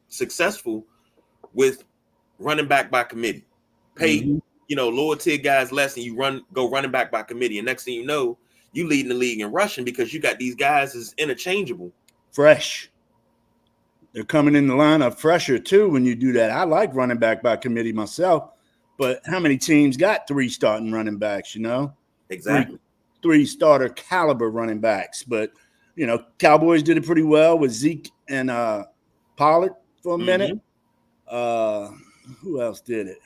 with running back by committee. Pay lower tier guys less, and you go running back by committee. And next thing you know, you leading the league in rushing because you got these guys as interchangeable. Fresh. They're coming in the lineup fresher too when you do that. I like running back by committee myself. But how many teams got 3 starting running backs? You know, Exactly. Three starter caliber running backs. But Cowboys did it pretty well with Zeke and Pollard for a minute. Who else did it?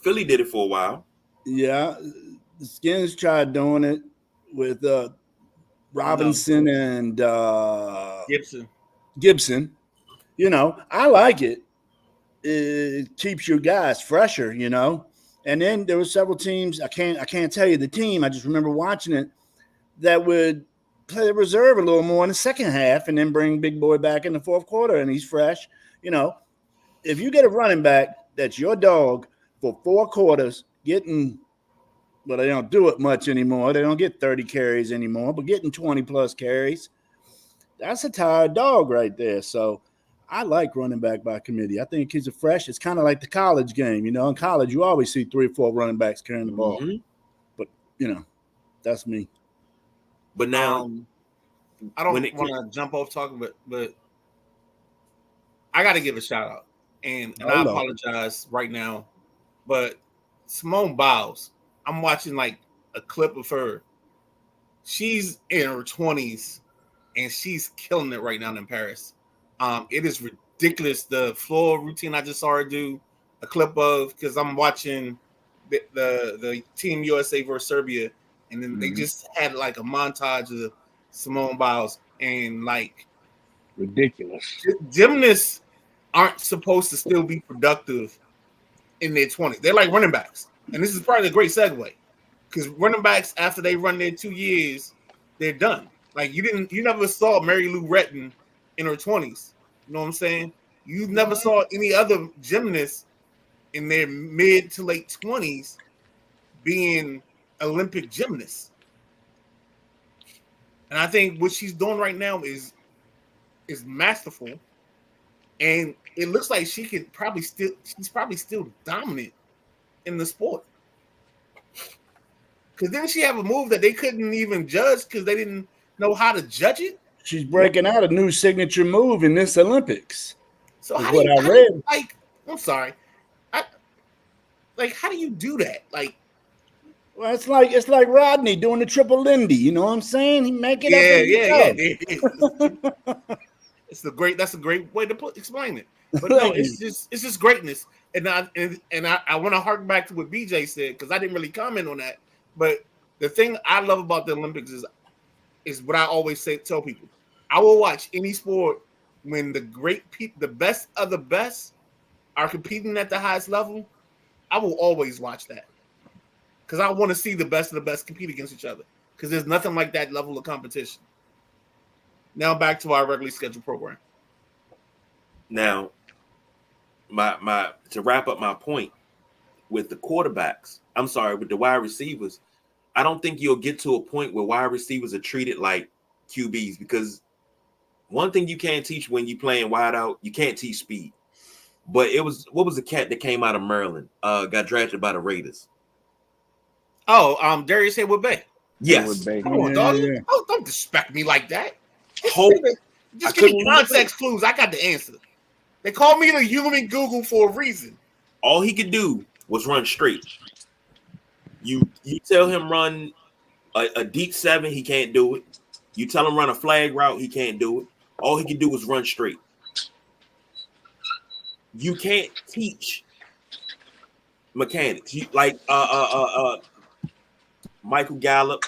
Philly did it for a while. Yeah, the Skins tried doing it with Robinson and Gibson. I like it. It keeps your guys fresher, And then there were several teams. I can't tell you the team. I just remember watching it that would play the reserve a little more in the second half, and then bring Big Boy back in the fourth quarter, and he's fresh. If you get a running back that's your dog for 4 quarters, getting, well, they don't do it much anymore. They don't get 30 carries anymore, but getting 20 plus carries, that's a tired dog right there. So I like running back by committee. I think kids are fresh. It's kind of like the college game. In college, you always see 3 or 4 running backs carrying the ball. But, that's me. But now, I don't want to jump off talking, but I got to give a shout out. And I apologize right now, but Simone Biles, I'm watching like a clip of her. She's in her 20s, and she's killing it right now in Paris. It is ridiculous. The floor routine I just saw her do a clip of, because I'm watching the Team USA versus Serbia, and then they just had like a montage of Simone Biles, and like ridiculous. Gymnasts aren't supposed to still be productive in their 20s. They're like running backs, and this is probably a great segue, because running backs, after they run their 2 years, they're done. Like you never saw Mary Lou Retton in her 20s. You know what I'm saying? You never saw any other gymnasts in their mid to late 20s being Olympic gymnasts. And I think what she's doing right now is masterful. And it looks like she's probably still dominant in the sport. Because didn't she have a move that they couldn't even judge because they didn't know how to judge it? She's breaking out a new signature move in this Olympics. So how do you, I'm sorry. How do you do that? Well, it's like Rodney doing the triple Lindy. You know what I'm saying? He make it up. Yeah. That's a great way to explain it. But no, it's just greatness. And I want to hark back to what BJ said, because I didn't really comment on that. But the thing I love about the Olympics is what I always tell people. I will watch any sport when the great people, the best of the best, are competing at the highest level. I will always watch that, because I want to see the best of the best compete against each other, because there's nothing like that level of competition. Now back to our regularly scheduled program. Now, my to wrap up my point with the quarterbacks, with the wide receivers, I don't think you'll get to a point where wide receivers are treated like QBs, because one thing you can't teach when you playing wide out, you can't teach speed. But what was the cat that came out of Maryland, got drafted by the Raiders? Oh, Darius Heyward-Bey. Yes. Come on, dog. Yeah. Don't disrespect me like that. Just give me context clues. I got the answer. They call me the human Google for a reason. All he could do was run straight. You tell him run a deep 7, he can't do it. You tell him run a flag route, he can't do it. All he can do is run straight. You can't teach mechanics. Michael Gallup.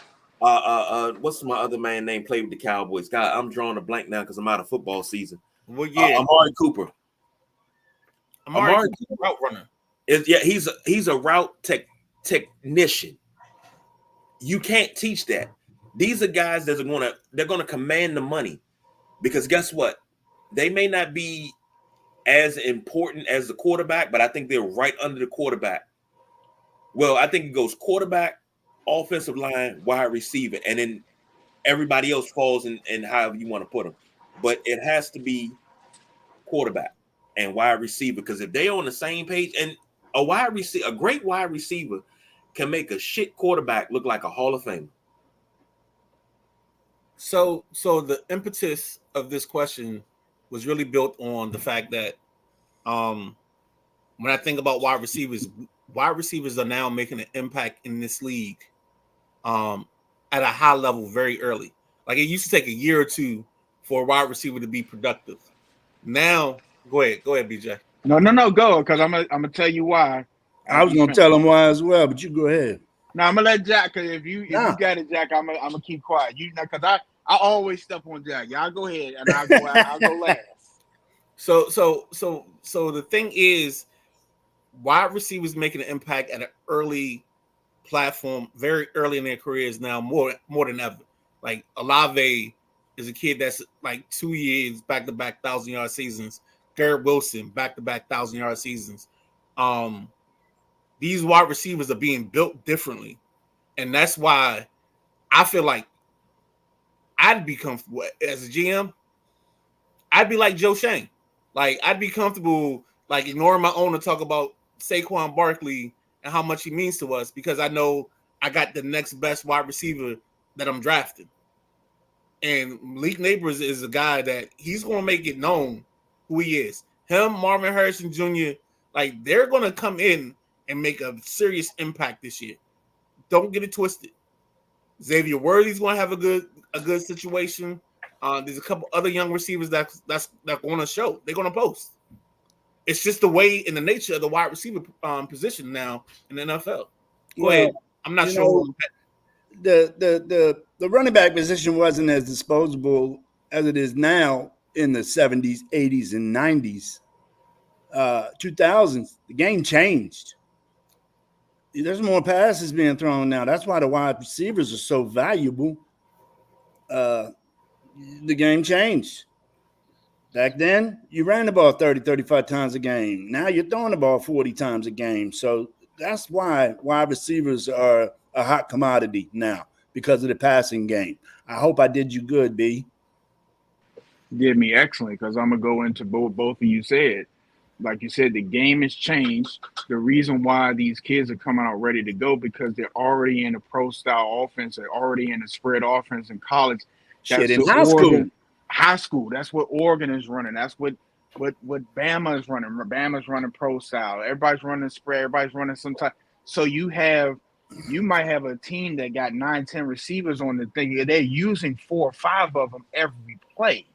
What's my other man name played with the Cowboys? God, I'm drawing a blank now because I'm out of football season. Well, yeah, Amari Cooper. Amari Cooper, route runner. He's a route technician. You can't teach that. These are guys that they're gonna command the money, because guess what? They may not be as important as the quarterback, but I think they're right under the quarterback. Well, I think it goes quarterback, offensive line, wide receiver, and then everybody else falls in however you want to put them. But it has to be quarterback and wide receiver, because if they're on the same page, and a great wide receiver can make a shit quarterback look like a Hall of Famer. So the impetus of this question was really built on the fact that when I think about wide receivers are now making an impact in this league at a high level very early. Like it used to take a year or two for a wide receiver to be productive. Now, go ahead, BJ. No, go, because I'm gonna tell you why. I was gonna tell him why as well, but you go ahead. No, I'm gonna let Jack. Cause if you got it, Jack, I'm gonna keep quiet. You know, cause I always step on Jack. Y'all go ahead, and I'll go last. So the thing is, wide receivers making an impact at an early platform, very early in their careers now, more than ever. Like Olave is a kid that's like 2 years back-to-back 1,000-yard seasons. Garrett Wilson back-to-back 1,000-yard seasons. These wide receivers are being built differently, and that's why I feel like I'd be comfortable as a GM. I'd be like Joe Shane. Like I'd be comfortable like ignoring my owner talk about Saquon Barkley and how much he means to us because I know I got the next best wide receiver that I'm drafting. And Malik Neighbors is a guy that he's going to make it known who he is. Him, Marvin Harrison Jr., like they're going to come in and make a serious impact this year. Don't get it twisted. Xavier Worthy's going to have a good situation. There's a couple other young receivers that's going to show. They're going to post. It's just the way and the nature of the wide receiver position now in the NFL. Go ahead. I'm not sure. The running back position wasn't as disposable as it is now in the 70s, 80s, and 90s. 2000s, the game changed. There's more passes being thrown now. That's why the wide receivers are so valuable. The game changed. Back then, you ran the ball 30, 35 times a game. Now you're throwing the ball 40 times a game. So that's why wide receivers are a hot commodity now because of the passing game. I hope I did you good, B. Did me excellent because I'm going to go into both of you said. Like you said, the game has changed. The reason why these kids are coming out ready to go because they're already in a pro-style offense. They're already in a spread offense in college. Shit, in high school. High school. That's what Oregon is running. That's what Bama is running. Bama's running pro style. Everybody's running spread. Everybody's running some type. So you might have a team that got 9-10 receivers on the thing. They're using 4 or 5 of them every play.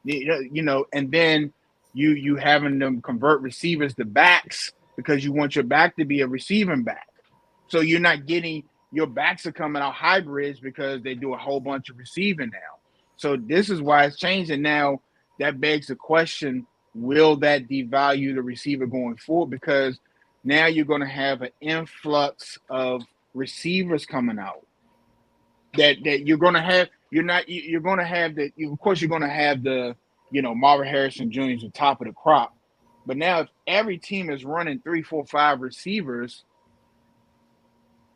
You know, and then you having them convert receivers to backs because you want your back to be a receiving back. So you're not getting your backs are coming out hybrids because they do a whole bunch of receiving now. So this is why it's changing now. That begs the question, will that devalue the receiver going forward? Because now you're going to have an influx of receivers coming out that you're going to have. You're going to have the, of course, you're going to have the, Marvin Harrison Jr. is the top of the crop. But now if every team is running 3, 4, 5 receivers,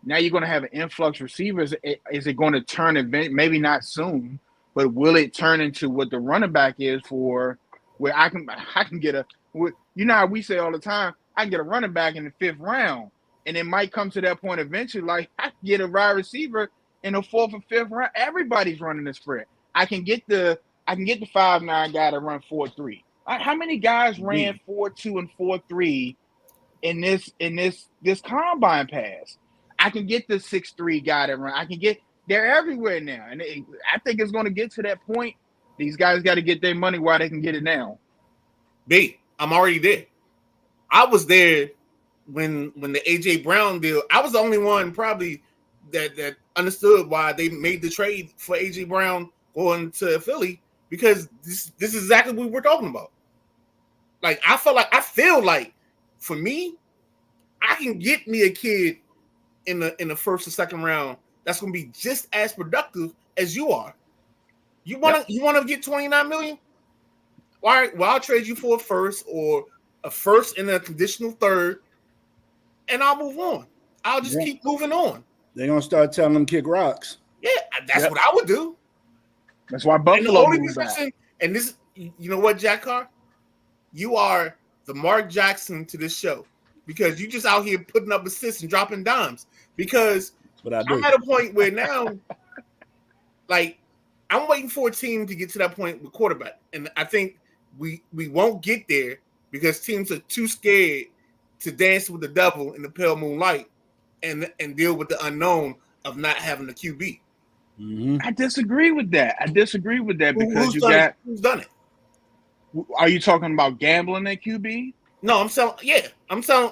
now you're going to have an influx of receivers. Is it going to turn event? Maybe not soon. But will it turn into what the running back is for where I can get how we say all the time, I can get a running back in the 5th round. And it might come to that point eventually, like I can get a wide receiver in the 4th or 5th round. Everybody's running the spread. I can get the 5'9" guy to run 4.3. How many guys ran 4.2 and 4.3 in this combine pass? I can get the 6'3" guy to run. They're everywhere now. And I think it's going to get to that point. These guys got to get their money while they can get it now. B, I'm already there. I was there when the A.J. Brown deal. I was the only one probably that understood why they made the trade for A.J. Brown going to Philly because this is exactly what we're talking about. Like, I feel like for me, I can get me a kid in the 1st or 2nd round that's going to be just as productive as you are. You want to get $29 million? All right, well, I'll trade you for a 1st or a 1st and a conditional 3rd, and I'll move on. I'll just keep moving on. They're going to start telling them kick rocks. Yeah, that's what I would do. That's why Buffalo moved back. And this, you know what, Jack Carr? You are the Mark Jackson to this show because you just out here putting up assists and dropping dimes because I'm at a point where now, like, I'm waiting for a team to get to that point with quarterback. And I think we won't get there because teams are too scared to dance with the devil in the pale moonlight and deal with the unknown of not having a QB. Mm-hmm. I disagree with that. Because who's done it? Are you talking about gambling at QB? No, I'm selling.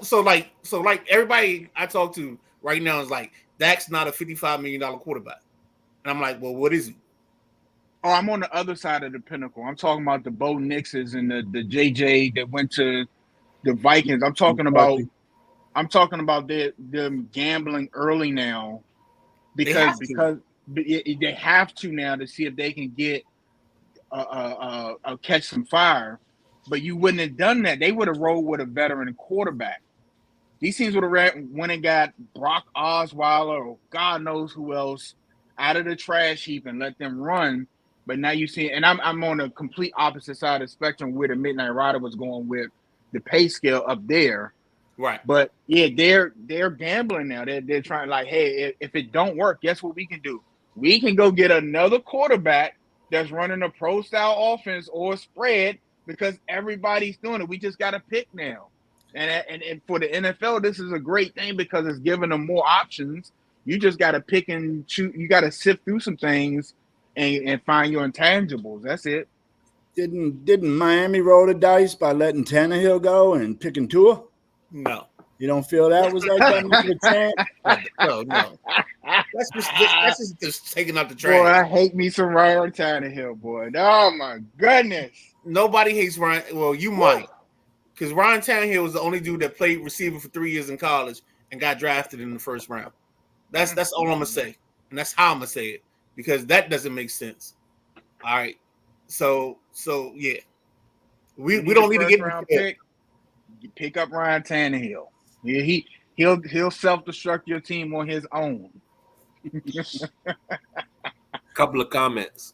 So like everybody I talk to right now is like, Dak's not a $55 million quarterback, and I'm like, well, what is he? Oh, I'm on the other side of the pinnacle. I'm talking about the Bo Nixes and the JJ that went to the Vikings. I'm talking about them gambling early now because they have to now to see if they can get catch some fire. But you wouldn't have done that. They would have rolled with a veteran quarterback. These teams would have went and got Brock Osweiler or God knows who else out of the trash heap and let them run. But now you see, and I'm on a complete opposite side of the spectrum where the Midnight Rider was going with the pay scale up there. Right. But yeah, they're gambling now. They're trying like, hey, if it don't work, guess what we can do? We can go get another quarterback that's running a pro style offense or spread because everybody's doing it. We just got to pick now. And for the NFL, this is a great thing because it's giving them more options. You just got to pick and choose. You got to sift through some things and find your intangibles. That's it. Didn't Miami roll the dice by letting Tannehill go and picking Tua? No. You don't feel that was like that much of a chance? No. That's just taking out the trash. Boy, I hate me some Ryan Tannehill, boy. Oh my goodness. Nobody hates Ryan. Well, you might. Because Ryan Tannehill was the only dude that played receiver for 3 years in college and got drafted in the first round. That's all I'm gonna say, and that's how I'm gonna say it because that doesn't make sense. All right, so yeah, we don't need to get round pick. You pick up Ryan Tannehill. Yeah, he'll self-destruct your team on his own. Couple of comments.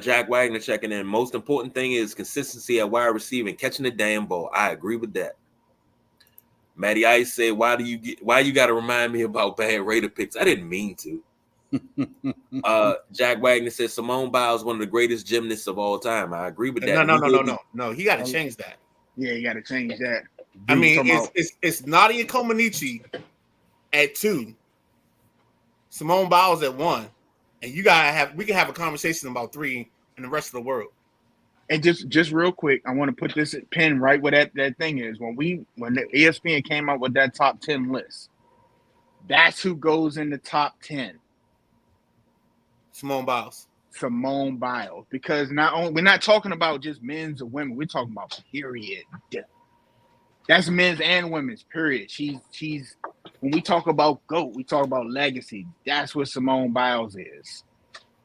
Jack Wagner checking in. Most important thing is consistency at wide receiver and catching the damn ball. I agree with that. Matty Ice said, why you got to remind me about bad Raider picks? I didn't mean to. Jack Wagner said Simone Biles one of the greatest gymnasts of all time. I agree with that. No. He got to change that. Yeah, you got to change that. I mean, it's Nadia Comaneci at 2, Simone Biles at 1, and we can have a conversation about 3 and the rest of the world. And just real quick, I want to put this pin right where that thing is. When the ESPN came out with that top 10 list, that's who goes in the top 10. Simone Biles. Because we're not talking about just men's or women. We're talking about period. That's men's and women's period. She's when we talk about GOAT, we talk about legacy. That's what Simone Biles is.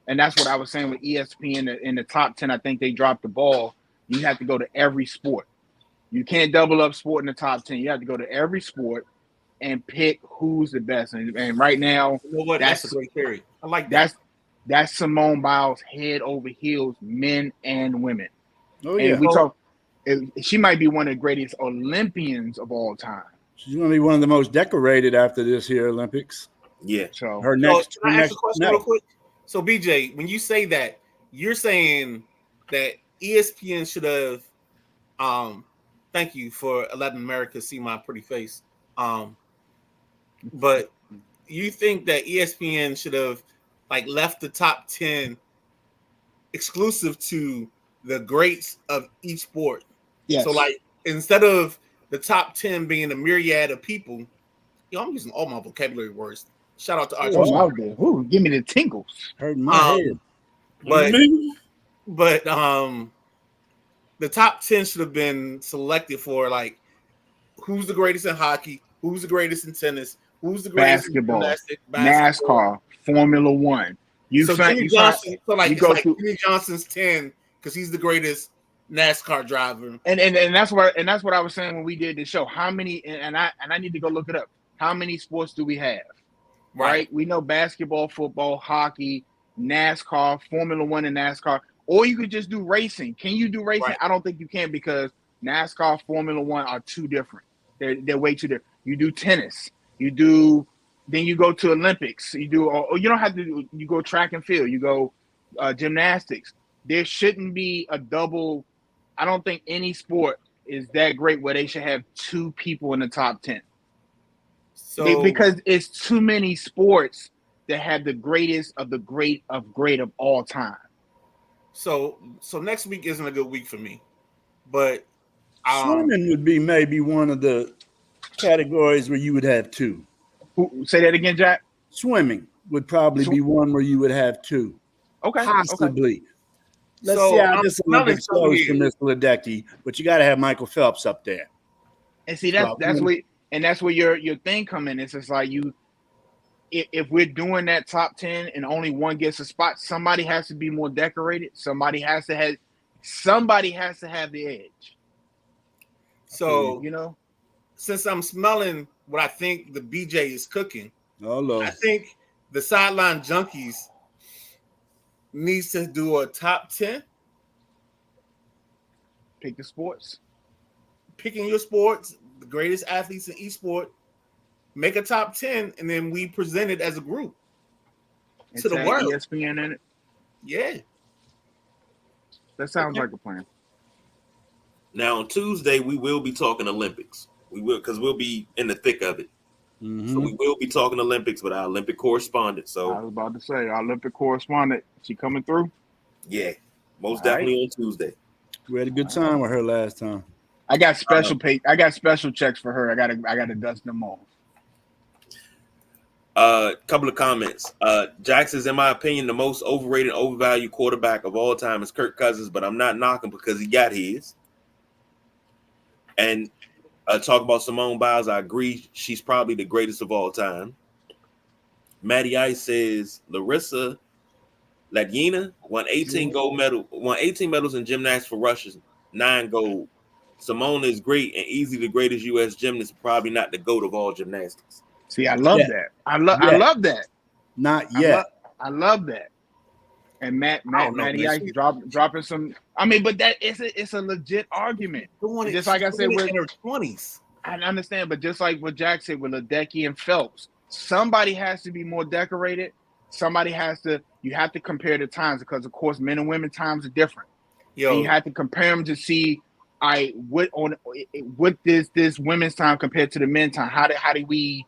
And that's what I was saying with ESPN in the top 10. I think they dropped the ball. You have to go to every sport. You can't double up sport in the top 10. You have to go to every sport and pick who's the best. And right now, you know what? That's a great theory. I like that. That's Simone Biles head over heels, men and women. Oh yeah. And she might be one of the greatest Olympians of all time. She's going to be one of the most decorated after this here Olympics. Yeah. So her next. Can I ask a question real quick? So BJ, when you say that, you're saying that ESPN should have. Thank you for letting America see my pretty face. But you think that ESPN should have left the top 10 exclusive to the greats of each sport? Yes. So instead of the top 10 being a myriad of people, I'm using all my vocabulary words. Shout out to Archie. Ooh, give me the tingles. Hurting my head. But the top 10 should have been selected for who's the greatest in hockey, who's the greatest in tennis, who's the greatest basketball, in basketball, NASCAR, Formula One. Jimmy Johnson's 10 because he's the greatest NASCAR driver. And that's what I was saying when we did the show. How many? And I need to go look it up. How many sports do we have? Right? We know basketball, football, hockey, NASCAR, Formula One, and NASCAR. Or you could just do racing. Can you do racing? Right. I don't think you can because NASCAR, Formula One are too different. They're way too different. You do tennis. Then you go to Olympics. You don't have to. You go track and field. You go gymnastics. There shouldn't be a double. I don't think any sport is that great where they should have 2 people in the top 10. So Because it's too many sports that have the greatest of the great of all time. so next week isn't a good week for me, but Swimming would be maybe one of the categories where you would have 2. Say that again, Jack. Swimming would probably be one where you would have 2. Okay. Possibly. Let's So, see how I'm this smelling Olympics goes something for Miss Ledecky, but you got to have Michael Phelps up there. And see, that's where your thing come in. It's just like if we're doing that top 10 and only one gets a spot, somebody has to be more decorated. Somebody has to have the edge. so You know, since I'm smelling what I think the BJ is cooking, Oh, Lord. I think the Sideline Junkies needs to do a top 10, pick the sports. picking your sports, the greatest athletes in each sport, make a top 10, and then we present it as a group And to the tag world. ESPN in it. Yeah. That sounds Okay. like a plan. Now on Tuesday we will be talking Olympics. We will, because we'll be in the thick of it. Mhm. So we will be talking Olympics with our Olympic correspondent. I So was about to say, our Olympic correspondent, she coming through. yeah, most All definitely on Tuesday. We had a good time with her last time. I got special I got special checks for her. I gotta dust them off. Couple of comments. Jax is, in my opinion, the most overrated, overvalued quarterback of all time is Kirk Cousins, but I'm not knocking because he got his. And talk about Simone Biles, I agree. She's probably the greatest of all time. Matty Ice says Larissa Ladyina won 18 medals in gymnastics for Russia, 9 gold. Simone is great and easily the greatest U.S. gymnast, probably not the GOAT of all gymnastics. See, I love Yeah. that. I love that. Not yet. I love that. And Matty man. Ice dropping some. I mean, but that it's a legit argument. Just like I said, in her 20s. I understand, but just like what Jack said with Ledecky and Phelps, somebody has to be more decorated. Somebody has to. You have to compare the times because, of course, men and women times are different. Yo, And you have to compare them to see, what this women's time compared to the men's time. How do we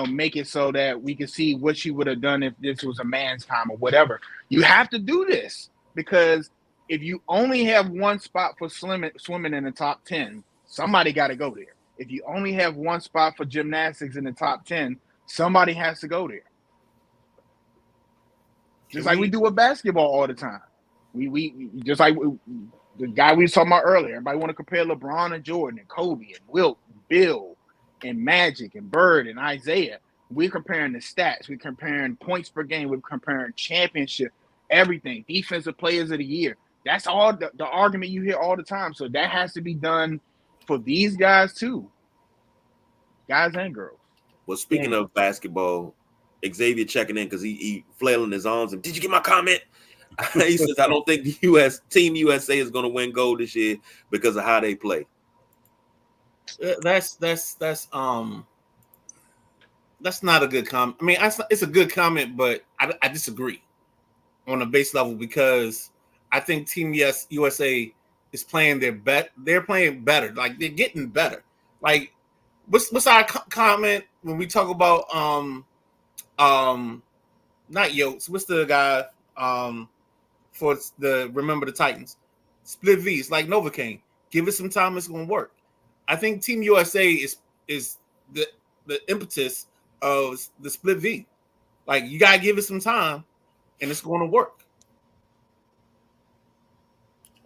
make it so that we can see what she would have done if this was a man's time or whatever. You have to do this because if you only have one spot for swimming in the top 10, somebody got to go there. If you only have one spot for gymnastics in the top 10, somebody has to go there. Just like we do with basketball all the time. We just like the guy we was talking about earlier. Everybody want to compare LeBron and Jordan and Kobe and Wilt, Bill, and Magic and Bird and Isaiah. We're comparing the stats. We're comparing points per game. We're comparing championship, everything, defensive players of the year. That's all the argument you hear all the time. So that has to be done for these guys too, guys and girls. Well, speaking of basketball, Xavier checking in because he flailing his arms. And did you get my comment? He says, I don't think the Team USA is going to win gold this year because of how they play. that's not a good comment. I mean, it's a good comment, but I disagree on a base level because I think Team USA is playing they're playing better. Like they're getting better. Like what's our comment when we talk about not Yotes? What's the guy for the Remember the Titans? Split V. It's like Novocaine. Give it some time, it's gonna work. I think Team USA is the impetus of the Split V. Like you gotta give it some time, and it's going to work.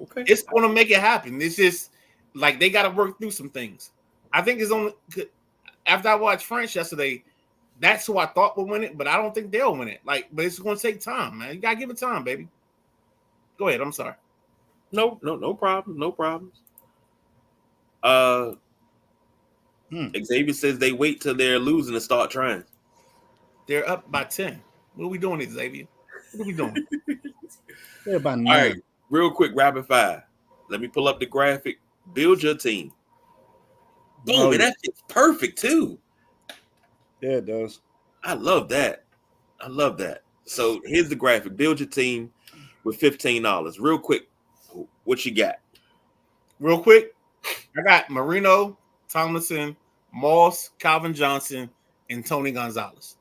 Okay, It's going to make it happen. It's just like they got to work through some things. I think it's only after I watched French yesterday. That's who I thought would win it, but I don't think they'll win it. Like, but it's going to take time, man. You gotta give it time, baby. Go ahead. I'm sorry. No problem. No problems. Xavier says they wait till they're losing to start trying. They're up by 10. What are we doing, Xavier? What are we doing? They're about All 9. right, real quick, rapid fire. Let me pull up the graphic. Build your team. Boom, Oh, and that fits perfect too. Yeah, it does. I love that. So here's the graphic. Build your team with $15. Real quick, what you got? Real quick, I got Marino, Tomlinson, Moss, Calvin Johnson, and Tony Gonzalez.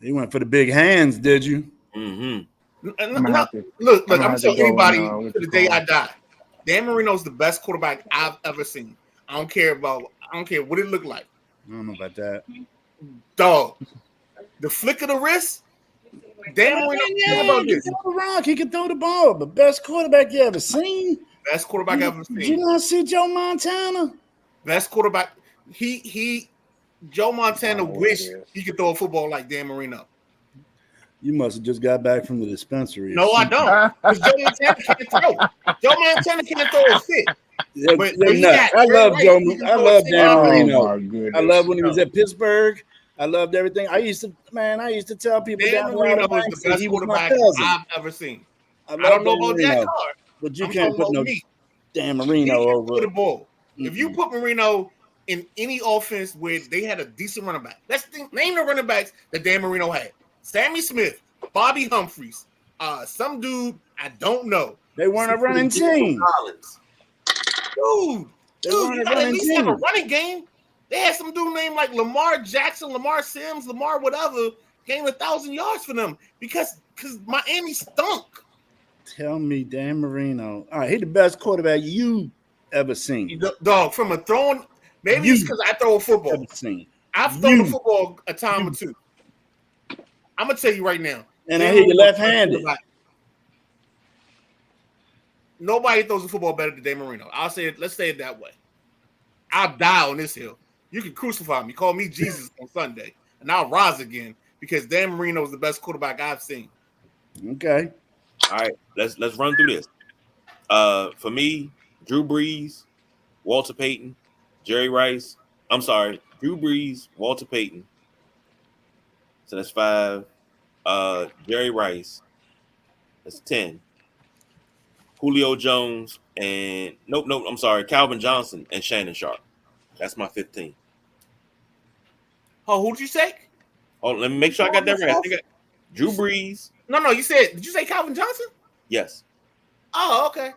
You went for the big hands, did you? Mm-hmm. I'm gonna have to- Look, I'm I'm gonna gonna have tell to go anybody on, what to you the day call I die. Dan Marino's the best quarterback I've ever seen. I don't care what it looked like. I don't know about that. Dog. The flick of the wrist. Dan Marino. Think about he can this. throw the rock. He can throw the ball. The best quarterback you ever seen. Best quarterback I've ever Did you seen. not see Joe Montana? Best quarterback. Joe Montana Oh, wish yes. he could throw a football like Dan Marino. You must have just got back from the dispensary. or No, I something. don't. Because Joe Montana can't throw. Joe Montana can't throw a fit. Yeah, But you're he nuts. got I love Ray Joe. Rice. He can I throw love a Dan Oh Marino. my goodness. I love when he was No. at Pittsburgh. I loved everything. I used to tell people Dan down Marino the is the best he was my quarterback cousin. I've ever seen. I I don't know Dan about Jack Marino, Carr. but you I'm can't talking put about no me. Dan He Marino can over. throw the ball. If you Mm-mm. put Marino in any offense where they had a decent running back, name the running backs that Dan Marino had. Sammy Smith, Bobby Humphries, some dude I don't know. They weren't a running team. Collins. Dude, They you weren't a gotta at running least have a team. running game. They had some dude named like Lamar Jackson, Lamar Sims, Lamar whatever, gained 1,000 yards for them because Miami stunk. Tell me, Dan Marino. All right, he the best quarterback you ever seen. Dog, from a throwing, maybe it's because I throw a football. Ever seen. I've thrown a You. football a time or two. I'm gonna tell you right now. And I Dan hear you Marino's the best left-handed. quarterback. Nobody throws a football better than Dan Marino. Let's say it that way. I'll die on this hill. You can crucify me, call me Jesus on Sunday, and I'll rise again because Dan Marino is the best quarterback I've seen. Okay. All right, let's run through this. For me, Drew Brees, Walter Payton, Jerry Rice. I'm sorry, Drew Brees, Walter Payton. So that's 5. Jerry Rice. That's 10. Julio Jones and nope. I'm sorry, Calvin Johnson and Shannon Sharp. That's my 15. Oh, who'd you say? Oh, let me make sure I got that right. I think Drew Brees. No, did you say Calvin Johnson? Yes, Oh, okay.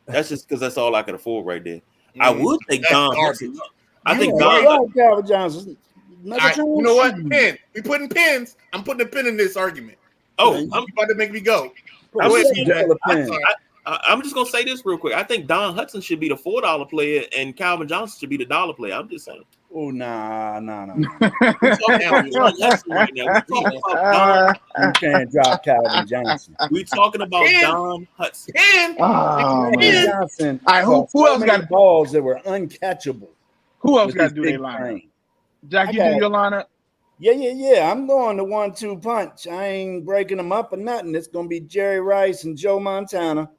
that's just because that's all I could afford right there. I would take That's Don. garbage. I think You Don. right. Calvin Johnson. All right, you know what? Pen. We putting pins. I'm putting a pin in this argument. Oh, You about to make me go. I'm Go ahead, just- BJ. I'm sorry. I'm just gonna say this real quick. I think Don Hudson should be the $4 player, and Calvin Johnson should be the $1 player. I'm just saying. Oh, nah. We're talking about Don Hudson right now. You can't drop Calvin Johnson. We're talking about Pen. Don Hudson. Pen. Oh, Yeah. man. Johnson. All right, who caught else so many got- balls that were uncatchable? Who else with got his to do their big lineup? frame? Jack, I you got do it. your lineup? Yeah. I'm going to 1-2 punch. I ain't breaking them up or nothing. It's going to be Jerry Rice and Joe Montana.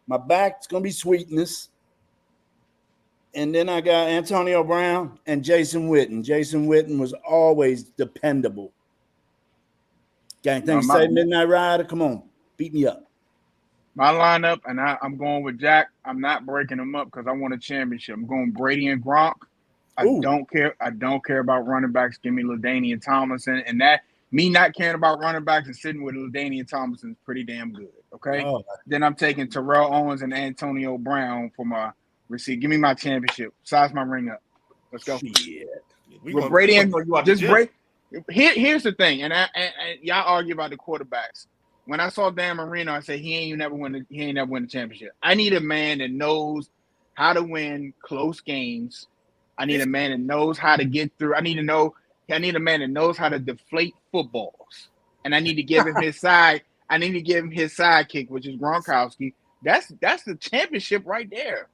My back's going to be Sweetness. And then I got Antonio Brown and Jason Witten. Jason Witten was always dependable. Got anything to No, say, my- Midnight Rider? Come on, beat me up. My lineup, and I'm going with Jack. I'm not breaking them up because I want a championship. I'm going Brady and Gronk. I Ooh. don't care about running backs. Give me LaDainian Tomlinson, and that me not caring about running backs and sitting with LaDainian Tomlinson is pretty damn good. Okay. Oh, Then I'm taking Terrell Owens and Antonio Brown for my receipt. Give me my championship. Size my ring up. Let's go. shit. With Brady and throw you out the just gym. break. Here's the thing, and y'all argue about the quarterbacks. When I saw Dan Marino, I said he ain't never win the championship. I need a man that knows how to win close games. I need a man that knows how to get through. I need a man that knows how to deflate footballs. And I need to give him his side. I need to give him his sidekick, which is Gronkowski. That's the championship right there.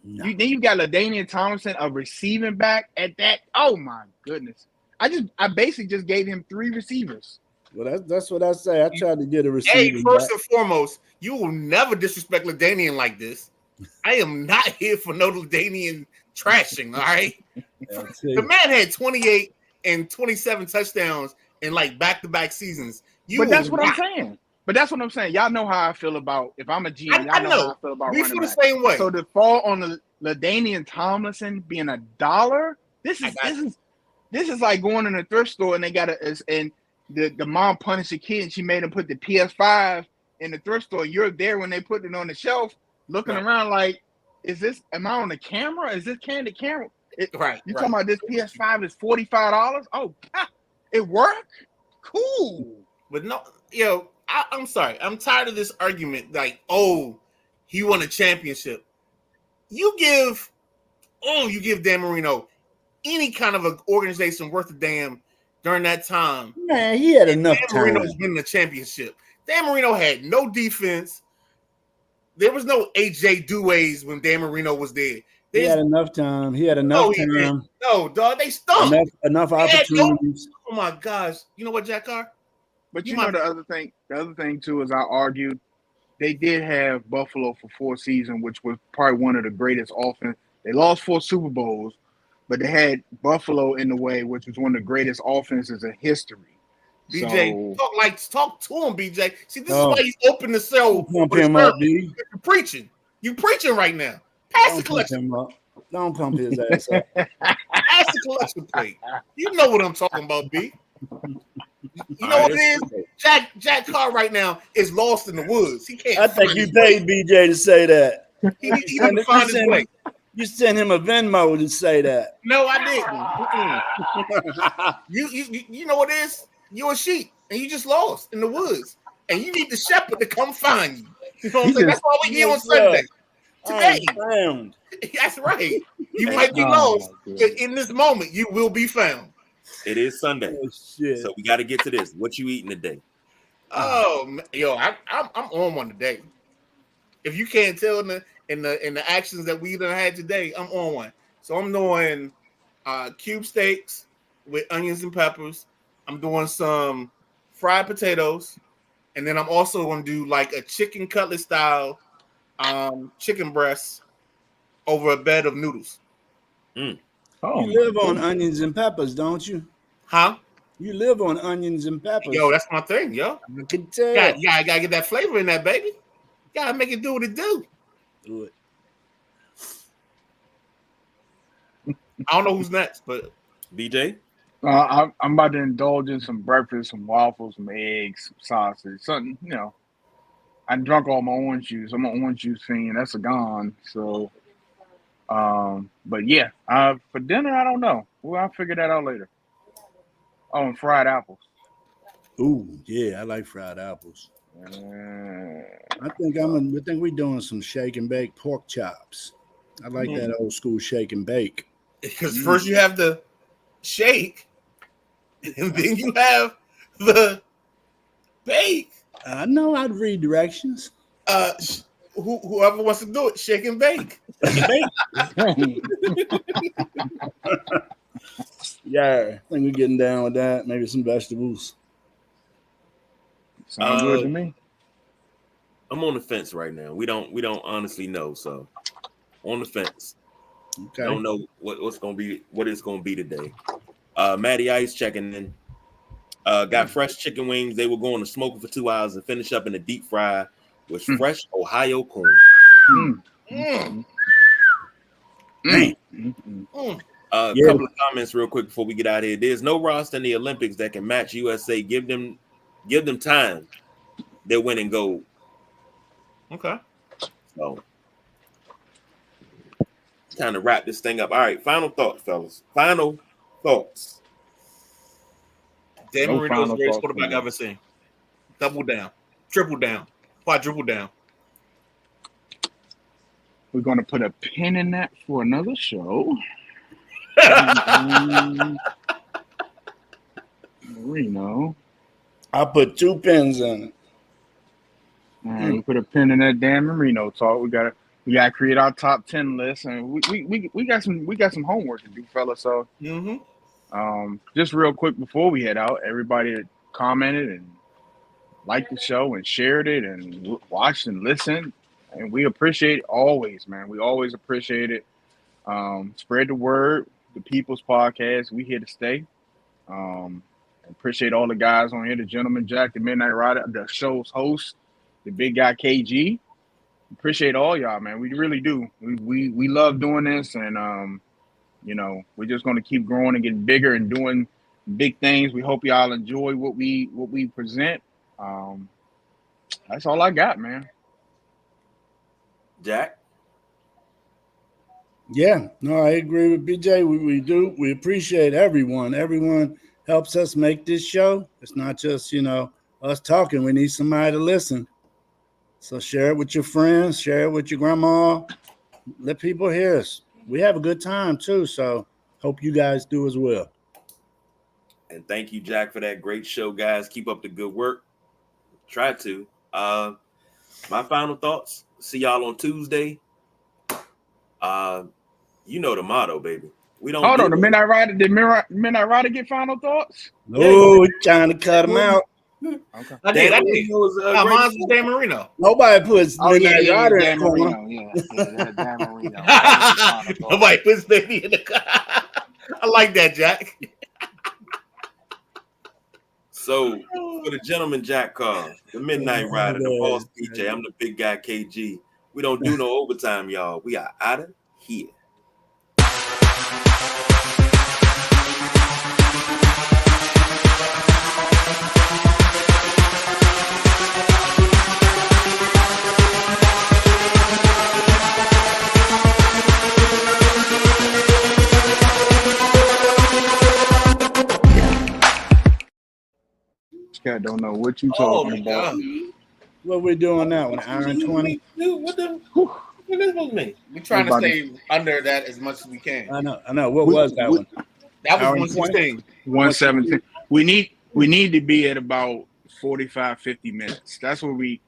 No. Then you got LaDainian Tomlinson, a receiving back at that. Oh my goodness. I basically just gave him 3 receivers. Well, that's what I say. I tried to get a Hey, receiver. first and foremost, you will never disrespect LaDainian like this. I am not here for no LaDainian trashing, all right? The man had 28 and 27 touchdowns in like back-to-back seasons. But that's what I'm saying. Y'all know how I feel about if I'm a GM. Y'all I know know. how I feel about We running feel the back. same way. So to fall on the LaDainian Tomlinson being $1, this is like going in a thrift store and they got the mom punished the kid and she made him put the PS5 in the thrift store. You're there when they put it on the shelf, looking Right. around like, Am I on the camera? Is this candid camera? Right. You talking about this PS5 is $45? Oh, it worked? Cool. But no, I'm sorry. I'm tired of this argument. Like, oh, he won a championship. You give Dan Marino any kind of an organization worth a damn during that time. Man, he had enough Dan time. Marino's winning the championship. Dan Marino had no defense. There was no AJ Duways when Dan Marino was there. He had enough time. He had enough time. No, dog, they stunk. Enough opportunities. Oh my gosh! You know what, Jack Carr? But you know the other thing too is I argued they did have Buffalo for 4 seasons, which was probably one of the greatest offense. They lost 4 Super Bowls, but they had Buffalo in the way, which was one of the greatest offenses in history. BJ, talk to him, BJ. See, this is why he's open the show. Pump him up, B. You're preaching. You preaching right now. Pass the collection. Don't pump his ass up. Pass the collection plate. You know what I'm talking about, B. You know what it is? Jack Carr right now is lost in the woods. He can't. I think you paid BJ to say that. He didn't find his way. You sent him a Venmo to say that. No, I didn't. You know what it is? You're a sheep, and you just lost in the woods, and you need the shepherd to come find you. You know what I'm saying? That's why we here on Sunday. Today, that's right. You might be lost, but in this moment, you will be found. It is Sunday, so we got to get to this. What you eating today? Oh, yo, I'm on one today. If you can't tell in the actions that we done had today, I'm on one. So I'm doing cube steaks with onions and peppers. I'm doing some fried potatoes, and then I'm also going to do like a chicken cutlet style chicken breast over a bed of noodles. You live on onions and peppers, don't you? Huh? You live on onions and peppers. Yo, that's my thing, yo. I can tell. Yeah, I gotta get that flavor in that, baby. Gotta make it do what it do. Do it. I don't know who's next, but BJ? I'm about to indulge in some breakfast, some waffles, some eggs, some sausage, something, I drank all my orange juice. I'm an orange juice fiend. That's gone. So, but yeah, for dinner, I don't know. Well, I'll figure that out later. Oh, and fried apples. Ooh, yeah, I like fried apples. I think we're doing some shake and bake pork chops. I like that old school shake and bake. Because first you have the shake, and then you have the bake. I know I'd read directions. Whoever wants to do it, shake and bake. Yeah, I think we're getting down with that. Maybe some vegetables. Sounds good to me. I'm on the fence right now. We don't honestly know. So on the fence. Okay. I don't know what it's gonna be today. Matty Ice checking in. Got fresh chicken wings. They will go on the smoker for 2 hours and finish up in a deep fry with fresh Ohio corn. A couple of comments real quick before we get out of here. There's no roster in the Olympics that can match USA. Give them time. They're winning gold. Okay. So time to wrap this thing up. All right, final thoughts, fellas. Final thoughts. Dan Marino's the greatest quarterback I've ever seen. Double down, triple down, quadruple down. We're going to put a pin in that for another show. Marino. I put 2 pins in it. All right, we put a pin in that Dan Marino talk. We gotta create our top 10 list, and we got some homework to do, fellas. So, just real quick before we head out, everybody that commented and liked the show and shared it and watched and listened, and we appreciate it always, man. We always appreciate it. Spread the word. The People's Podcast. We here to stay. Appreciate all the guys on here. The Gentleman Jack, the Midnight Rider, the show's host, the big guy KG. Appreciate all y'all, man. We really do. We love doing this, and we're just going to keep growing and getting bigger and doing big things. We hope y'all enjoy what we present. That's all I got, man. Jack? Yeah, no, I agree with BJ. We do. We appreciate everyone. Everyone helps us make this show. It's not just, us talking. We need somebody to listen. So share it with your friends, share it with your grandma. Let people hear us. We have a good time too. So hope you guys do as well. And thank you, Jack, for that great show, guys. Keep up the good work. Try to. My final thoughts. See y'all on Tuesday. You know the motto, baby. We don't. Hold on, the Midnight Rider. Did Midnight Rider get final thoughts? Oh, trying to cut them out. Okay. I did. Mine Mine's was Dan Marino. Nobody puts Midnight Rider in Dan the corner. Marino. Yeah, Dan Marino. Nobody puts baby in the car. I like that, Jack. So for the gentleman Jack Carr, the Midnight Rider, the boss DJ, I'm the big guy KG. We don't do no overtime, y'all. We are out of here. Cat don't know what you talking about. What we doing now? An hour and 20? Dude, what the supposed to mean? We're trying to stay under that as much as we can. I know. What was that one? That Hour was and 20? 116. 117. We need to be at about 45, 50 minutes. That's what we